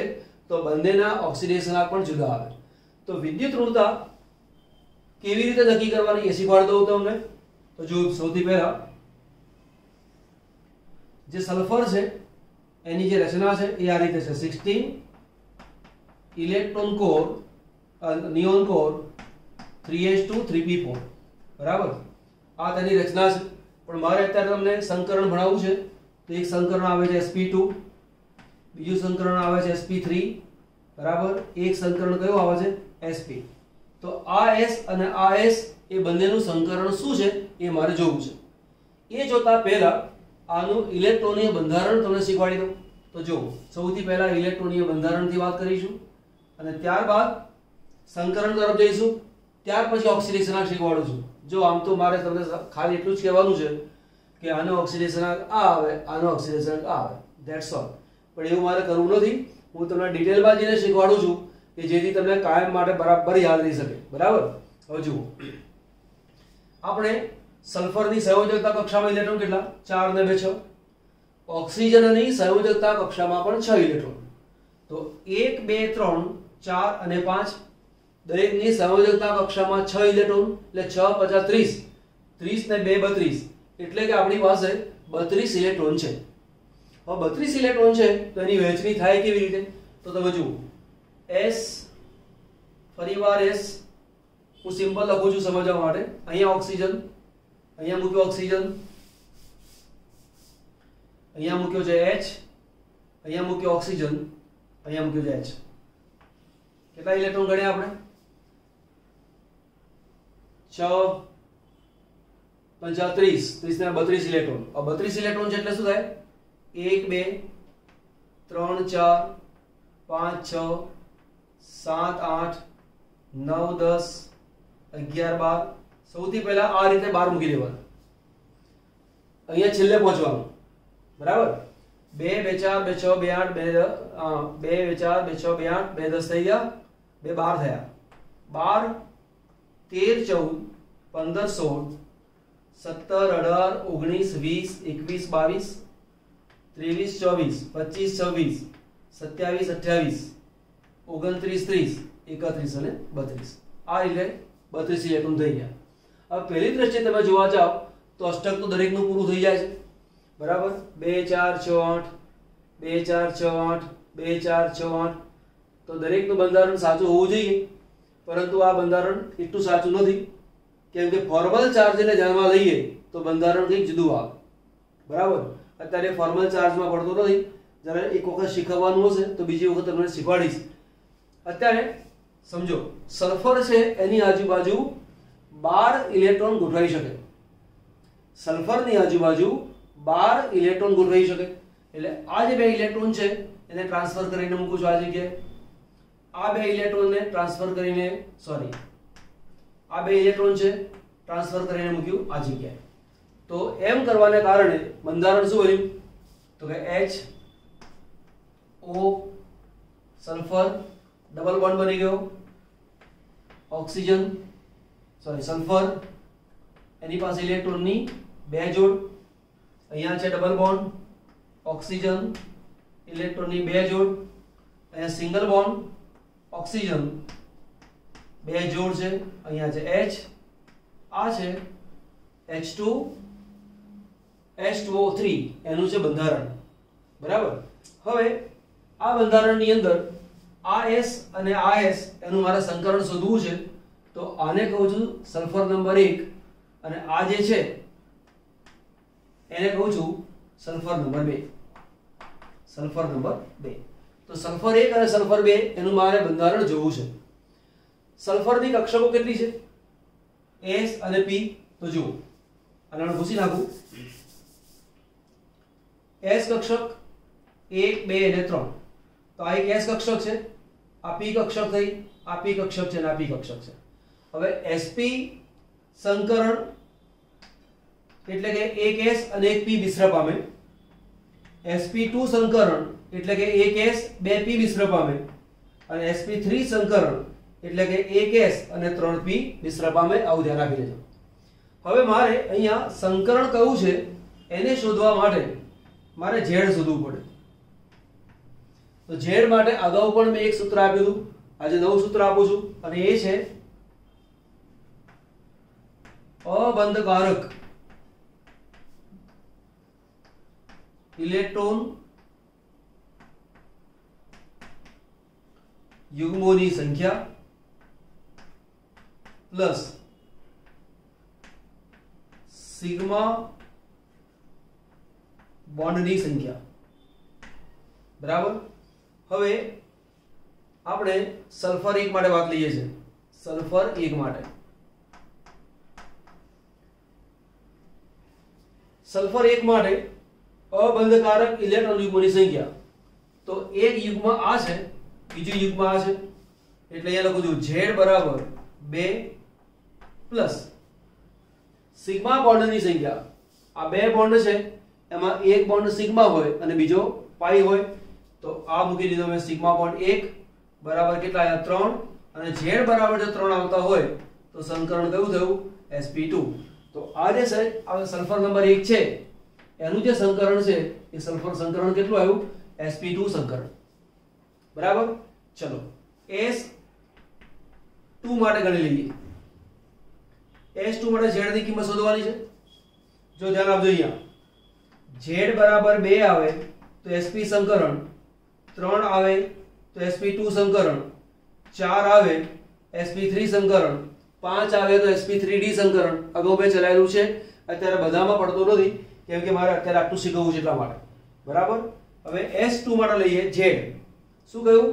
તો બંનેના ઓક્સિડેશન પણ જુદા આવે. તો વિદ્યુત ઋણતા કેવી રીતે નક્કી કરવાની એ શીખવાડી દઉં તમને. તો જો સૌથી પહેલા જે સલ્ફર છે એની જે રચના છે એ આ રીતે છે 16 electron core neon core 3s2 3p4 બરાબર. આ તેની રચના છે. પણ મારે અત્યારે તમને સંકરણ ભણાવવું છે તો એક સંકરણ આવે છે sp2, બીજું સંકરણ આવે છે sp3 બરાબર. એક સંકરણ કયો આવે છે sp. તો આ S અને આ S એ બંનેનું સંકરણ શું છે એ મારે જોવું છે. એ જોતા પહેલા આનું ઇલેક્ટ્રોનીય બંધારણ તમને શીખવાડી દઉં. તો જો સૌથી પહેલા ઇલેક્ટ્રોનીય બંધારણથી વાત કરીશું અને ત્યારબાદ સંકરણ તરફ જઈશું. ત્યાર પછી ઓક્સિડેશન શીખવાડું છું. જો આમ તો મારે તમને ખાલી એટલું જ કહેવાનું છે કે આનો ઓક્સિડેશન આ આવે આનો ઓક્સિડેશન આ આવે ધેટ્સ ઓલ. પણ એવું મારે કરવું નથી. હું તમને ડિટેલમાં જઈને શીખવાડું છું કે જેથી તમને કાયમ માટે બરાબર યાદ રહી શકે બરાબર. હવે જુઓ આપણે સલ્ફરની સંયોજકતા કક્ષામાં ઇલેક્ટ્રોન કેટલા 4 ને 2 6. ઓક્સિજનની સંયોજકતા કક્ષામાં પણ 6 ઇલેક્ટ્રોન. તો 1 2 3 4 અને 5 દરેકની સંયોજકતા કક્ષામાં 6 ઇલેક્ટ્રોન એટલે 6 50 30 30 ને 2 32 એટલે કે આપણી પાસે 32 ઇલેક્ટ્રોન છે. હવે 32 ઇલેક્ટ્રોન છે તો એની વહેંચણી થાય કેવી રીતે? તો તમે જુઓ S ફરીવાર S હું સિમ્પલ લખું છું સમજવા માટે. અહીંયા ઓક્સિજન અહીંયા મૂક્યો ઓક્સિજન અહીંયા મૂક્યો છે H અહીંયા મૂક્યો ઓક્સિજન અહીંયા મૂક્યો છે H. કેટલા ઇલેક્ટ્રોન ગણ્યા આપણે 6 50 30 30 ને 32 ઇલેક્ટ્રોન. હવે 32 ઇલેક્ટ્રોન છે એટલે શું થાય 1 2 3 4 5 6 7 8 9 10 11 12. સૌથી પહેલા આ રીતે 12 મૂકી દેવાના. અહીંયા છેલ્લે પહોંચવાનું બરાબર. 2 2 4 2 6 2 8 2 2 4 2 6 2 8 2 10 થઈ ગયા 2 12 થયા. 12 13 14 15 16 17 18 19 20 21 22 23 24 25 26 27 28 29 30 31 અને 32 આ રીતે 32 ઇલેક્ટ્રોન થઈ ગયા। હવે પહેલી દ્રષ્ટિએ તમે જોવા જાવ તો અષ્ટક તો દરેકનું પૂરું થઈ જાય છે, બરાબર। 2 4 6 8 2 4 6 8 2 4 6 8 તો દરેકનું બંધારણ સાચું હોવું જોઈએ, પરંતુ આ બંધારણ એટલું સાચું નથી, કેમ કે ફોર્મલ ચાર્જને ધ્યાનમાં લઈએ તો બંધારણ કંઈક જુદું આવે, બરાબર। અત્યારે ફોર્મલ ચાર્જમાં પડતો નથી, જ્યારે એક વખત શીખવવાનું હશે તો બીજી વખત તમને શીખવાડીશ। અત્યારે સમજો સલ્ફર છે એની આજુબાજુ 12 ઇલેક્ટ્રોન ગોઠવાઈ શકે, સલ્ફરની આજુબાજુ 12 ઇલેક્ટ્રોન ગોઠવાઈ શકે। એટલે આ જે બે ઇલેક્ટ્રોન છે એને ટ્રાન્સફર કરીને મૂકું છું આ જગ્યાએ, આ બે ઇલેક્ટ્રોનને ટ્રાન્સફર કરીને આ બે ઇલેક્ટ્રોન છે ટ્રાન્સફર કરીને મૂક્યું આ જગ્યાએ। તો એમ કરવાને કારણે બંધારણ શું બન્યું તો કે HO સલ્ફર ડબલ બોન્ડ બની ગયો, ઓક્સિજન સલ્ફર એની પાસે ઇલેક્ટ્રોનની બે જોડ, અહીંયા છે ડબલ બોન્ડ, ઓક્સિજન ઇલેક્ટ્રોનની બે જોડ, અહીંયા સિંગલ બોન્ડ ઓક્સિજન બે જોડ છે, અહીંયા છે H, આ છે H2SO3 એનું છે બંધારણ, બરાબર। હવે આ બંધારણની અંદર આ S અને આ S એનું મારે સંકરણ શોધવું છે, તો આને કહું છું સલ્ફર નંબર 1 અને આ જે છે એને કહું છું સલ્ફર નંબર 2, સલ્ફર નંબર 2। તો સલ્ફર 1 અને સલ્ફર 2 એનું મારે બંધારણ જોવું છે। સલ્ફરની કક્ષકો કેટલી છે S અને P, તો જુઓ આને ભૂસી નાખું। S કક્ષક 1 2 અને 3, તો આ એક S કક્ષક છે, આ P કક્ષક થઈ, આ P કક્ષક છે અને આ P કક્ષક છે। હવે sp સંકરણ એટલે કે એક S અને એક P મિશ્ર પામે, sp2 સંકરણ એટલે કે એક S બે P મિશ્ર પામે, અને sp3 સંકરણ એટલે કે એક S અને 3 P મિશ્ર પામે। આવું ધ્યાન રાખી લેજો। હવે મારે અહીંયા સંકરણ કયું છે એને શોધવા માટે મારે Z શોધવું પડે। તો Z માટે અગાઉ પણ મેં એક સૂત્ર આપ્યું હતું, આજે નવું સૂત્ર આપું છું, અને એ છે અબંધકારક ઇલેક્ટ્રોન યુગ્મોની સંખ્યા પ્લસ સિગ્મા બોન્ડની સંખ્યા, બરાબર। હવે આપણે સલ્ફર 1 માટે વાત લઈએ છીએ। સલ્ફર 1 માટે સલ્ફર 1 માટે અબંધકારક ઇલેક્ટ્રોન યુગ્મોની સંખ્યા, તો એક યુગ્મ આ છે, બીજું યુગ્મ આ છે, એટલે અહીંયા લખું છું Z બરાબર 2 પ્લસ સિગ્મા બોન્ડની સંખ્યા, આ બે બોન્ડ છે એમાં એક બોન્ડ સિગ્મા હોય અને બીજો પાઈ હોય, તો આ મૂકી દીધો મેં સિગ્મા બોન્ડ 1 બરાબર કેટલા આયા 3, અને Z બરાબર જો 3 આવતા હોય તો સંકરણ કયું થયું sp2। તો આ જે છે આ સલ્ફર નંબર 1 છે એનું જે સંકરણ છે એ સલ્ફર સંકરણ કેટલું આવ્યું sp2 સંકરણ, બરાબર। ચલો S2 માટે ગણી લઈએ। S2 માટે Z ની કિંમત શોધવાની છે। જો ધ્યાન આપજો, અહીંયા Z બરાબર 2 આવે તો sp સંકરણ, 3 આવે તો sp2 સંકરણ, 4 આવે sp3 સંકરણ, 5 આવે તો sp3d સંકરણ। અગાઉ મેં ચલાવેલું છે, અત્યારે બધામાં પડતો નથી કેમ કે મારે અત્યારે આટલું શીખવવું છે એટલા માટે, બરાબર। હવે S2 માટે લઈએ Z, શું કહ્યું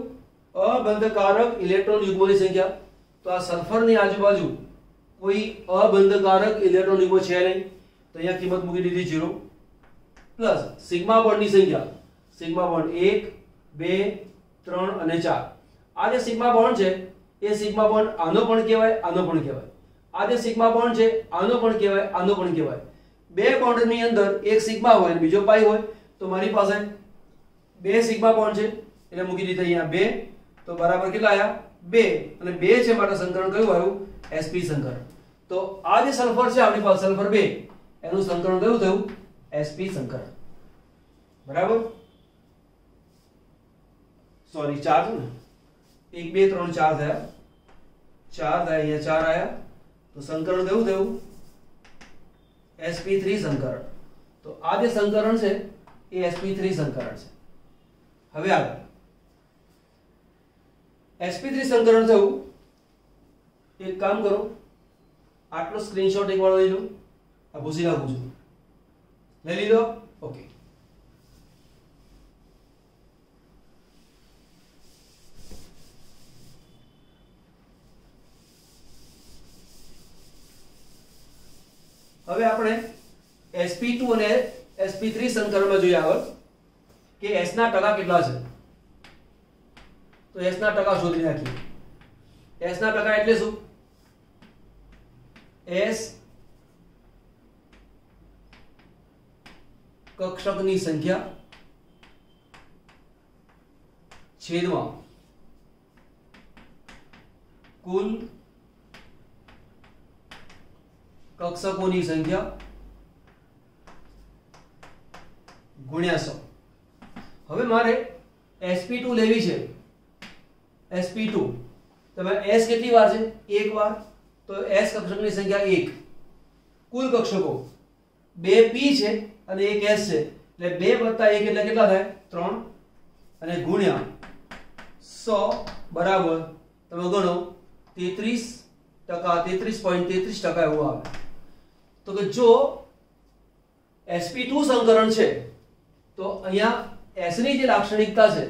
અબંધકારક ઇલેક્ટ્રોન યુગ્મોની સંખ્યા, તો આ સલ્ફરની આજુબાજુ કોઈ અબંધકારક ઇલેક્ટ્રોન યુગ્મ છે નહીં, તો અહીંયા કિંમત મૂકી દીધી 0 પ્લસ સિગ્મા બોન્ડની સંખ્યા, સિગ્મા બોન્ડ 1 2 3 અને 4। આ જે સિગ્મા બોન્ડ છે એ સિગ્મા બોન્ડ આનો પણ કહેવાય, આનો પણ કહેવાય। આ જે સિગ્મા બોન્ડ છે આનો પણ કહેવાય, આનો પણ કહેવાય। બે બોન્ડની અંદર એક સિગ્મા હોય અને બીજો પાઈ હોય, તો મારી પાસે બે સિગ્મા બોન્ડ છે એટલે મૂકી દીધા અહીંયા 2, તો બરાબર કેટલા આયા 2, અને 2 છે માટે સંકરણ કયું આવ્યું sp સંકરણ। તો આ જે સલ્ફર છે આપણી પાસે સલ્ફર 2 એનું સંકરણ કયું થયું sp સંકરણ। बराबर सॉरी 4 है ना 1 2 3 4 થયા 4 થાય અહીંયા 4 આયા તો સંકરણ કેવું થયું sp3 સંકરણ તો આ જે સંકરણ છે એ sp3 સંકરણ છે હવે આગળ sp3 સંકરણ થયું એક કામ કરો આટલો સ્ક્રીનશોટ એકવાર લઈ લો આ ભૂસી નાખું છું લઈ લીધો ઓકે હવે આપણે sp2 અને sp3 સંકરણમાં જોઈએ આગળ કે s ના ટકા કેટલા છે તો s ના ટકા શોધી નાખીએ s ના ટકા એટલે શું s કક્ષકની સંખ્યા છેદમાં કુલ કક્ષકોની સંખ્યા ગુણ્યા 100 હવે મારે sp2 લેવી છે sp2 તમે s કેટલી વાર છે એક વાર તો s કક્ષકની સંખ્યા 1 કુલ કક્ષકો 2 p છે અને 1 s છે એટલે 2 + 1 એટલે કેટલા થાય 3 અને ગુણ્યા 100 બરાબર તમે ગણો 33.33% એવું આવે તો કે જો sp2 સંકરણ છે તો અહીંયા s ની જે લાક્ષણિકતા છે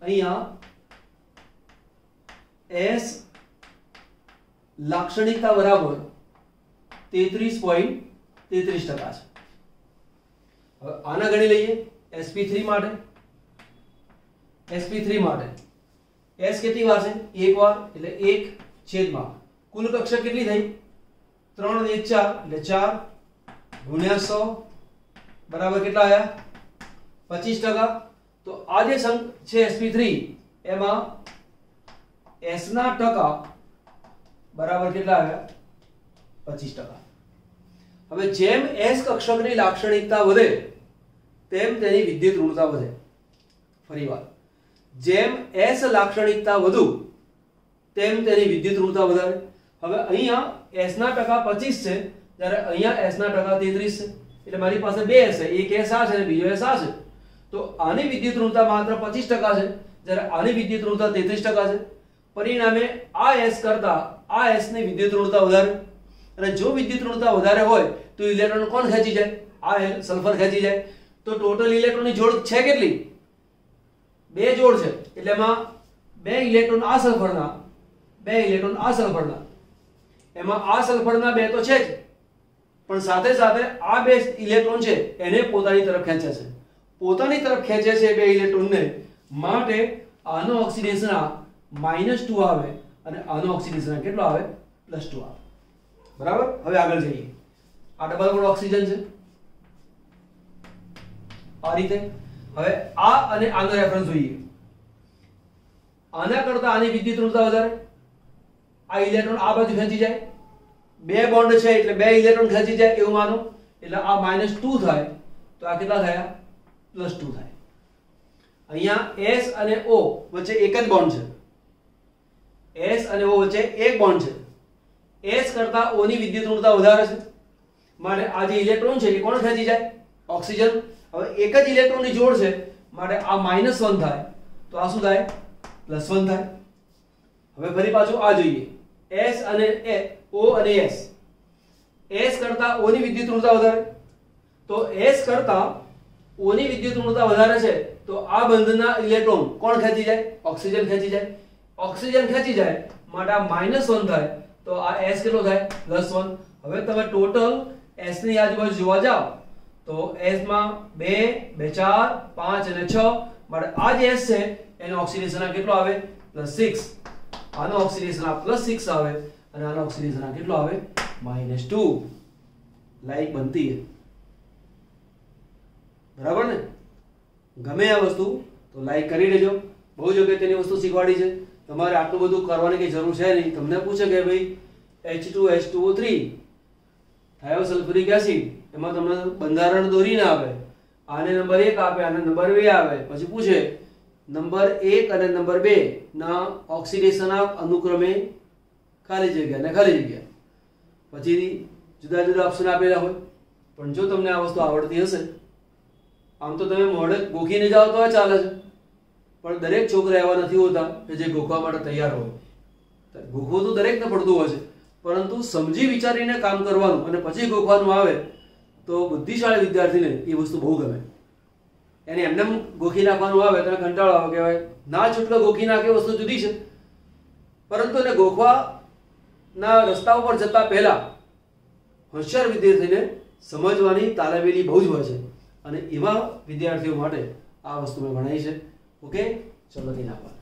અહીંયા s લાક્ષણિકતા બરાબર 33.33% છે હવે આના ગણી લઈએ sp3 માટે s કેટલી વાર છે એક વાર એટલે 1 છેદમાં કુલ કક્ષક કેટલી થઈ 3 અને 1 4 એટલે 4 ગુણ્યા 100 બરાબર કેટલા આયા 25%. તો આ જે છે sp3 એમાં s ના ટકા બરાબર કેટલા આવ્યા 25%. હવે જેમ s કક્ષકની લાક્ષણિકતા વધે તેમ તેની વિદ્યુત ઋણતા વધે. ફરીવાર જેમ s લાક્ષણિકતા વધુ તેમ તેની વિદ્યુત ઋણતા વધારે. હવે અહીંયા s ના ટકા 25 છે જ્યારે અહીંયા s ના ટકા 33 છે એટલે મારી પાસે બે s છે એક s આ છે અને બીજો s આ છે તો આની વિદ્યુત ઋણતા માત્ર 25% છે જ્યારે આની વિદ્યુત ઋણતા 33% છે. પરિણામે આ s કરતા આ s ની વિદ્યુત ઋણતા વધારે અને જો વિદ્યુત ઋણતા વધારે હોય તો ઇલેક્ટ્રોન કોણ ખેંચી જાય આ સલ્ફર ખેંચી જાય. તો ટોટલ ઇલેક્ટ્રોનની જોડ છે કેટલી બે જોડ છે એટલે એમાં બે ઇલેક્ટ્રોન આ સલ્ફરના બે ઇલેક્ટ્રોન આ સલ્ફરના એમાં આ સલ્ફરના બે તો છે જ પણ સાથે સાથે આ બે ઇલેક્ટ્રોન છે એને પોતાની તરફ ખેંચે છે. પોતાની તરફ ખેંચે છે બે ઇલેક્ટ્રોનને માટે આનો ઓક્સિડેશન -2 આવે અને આનો ઓક્સિડેશન કેટલો આવે +2 આવે. બરાબર. હવે આગળ જઈએ. આ ડબલ બોન્ડ ઓક્સિજન છે આ રીતે. હવે આ અને આનો રેફરન્સ જોઈએ. આના કરતા આની વિદ્યુત ઋણતા વધારે. આ ઇલેક્ટ્રોન આ બાજુ ખેંચી જાય બે બોન્ડ છે એટલે બે ઇલેક્ટ્રોન ખેંચી જાય એવું માનો એટલે આ -2 થાય તો આ કેટલા થયા +2 થાય. અહીંયા s અને o વચ્ચે એક જ બોન્ડ છે. s અને o વચ્ચે એક બોન્ડ છે. s કરતા o ની વિદ્યુત ઋણતા વધારે છે માટે આ જે ઇલેક્ટ્રોન છે એ કોણ ખેંચી જાય ઓક્સિજન. હવે એક જ ઇલેક્ટ્રોનની જોડ છે માટે આ -1 થાય તો આ શું થાય +1 થાય. હવે ફરી પાછું આ જોઈએ s અને o અને s કરતા o ની વિદ્યુત ઋણતા વધારે તો s કરતા o ની વિદ્યુત ઋણતા વધારે છે તો આ બંધના ઇલેક્ટ્રોન કોણ ખેંચી જાય ઓક્સિજન ખેંચી જાય. ઓક્સિજન ખેંચી જાય માટે આ -1 થાય તો આ s કેટલો થાય +1. હવે તમે ટોટલ s ની આજુબાજુ જોવા જાવ તો s માં 2 2 4 5 અને 6 માટે આ જે s છે એનો ઓક્સિડેશન કેટલો આવે +6. આનો ઓક્સિડેશન +6 આવે અને આનો ઓક્સિડેશન કેટલો આવે -2. લાઈક બનતી है બરાબર ને. ગમે આ વસ્તુ તો લાઈક કરી દેજો. બહુ જ અગત્યની વસ્તુ શીખવાડી છે. તમારે આટલું બધું કરવાની કઈ જરૂર છે નહીં. તમને પૂછે કે ભાઈ H2H2O3 થાયોસલ્ફ્યુરિક એસિડ એમાં તમને બંધારણ દોરીને આપે, આને નંબર 1 આપે, આને નંબર 2 આપે, પછી પૂછે નંબર 1 અને નંબર 2 ના ઓક્સિડેશનના અનુક્રમે ખાલી જગ્યા ને ખાલી જગ્યા, પછી જુદા જુદા ઓપ્શન આપેલા હોય. પણ જો તમને આ વસ્તુ આવડતી હશે, આમ તો તમે મોડે ગોખીને જાઓ તો ચાલે છે, પણ દરેક છોકરા એવા નથી હોતા કે જે ગોખવા માટે તૈયાર હોય. ગોખવું તો દરેકને પડતું હોય છે, પરંતુ સમજી વિચારીને કામ કરવાનું અને પછી ગોખવાનું આવે તો બુદ્ધિશાળી વિદ્યાર્થીને એ વસ્તુ બહુ ગમે. એને એમને ગોખી નાખવાનું આવે તો કંટાળો આવે, કહેવાય ના છૂટલો ગોખી નાખે વસ્તુ જુદી છે, પરંતુ એને ગોખવાના રસ્તા ઉપર જતા પહેલા હોશિયાર વિદ્યાર્થીને સમજવાની તાલમેલી બહુ જ હોય છે, અને એવા વિદ્યાર્થીઓ માટે આ વસ્તુ મેં ભણાવી છે. ઓકે, ચલો તેના પર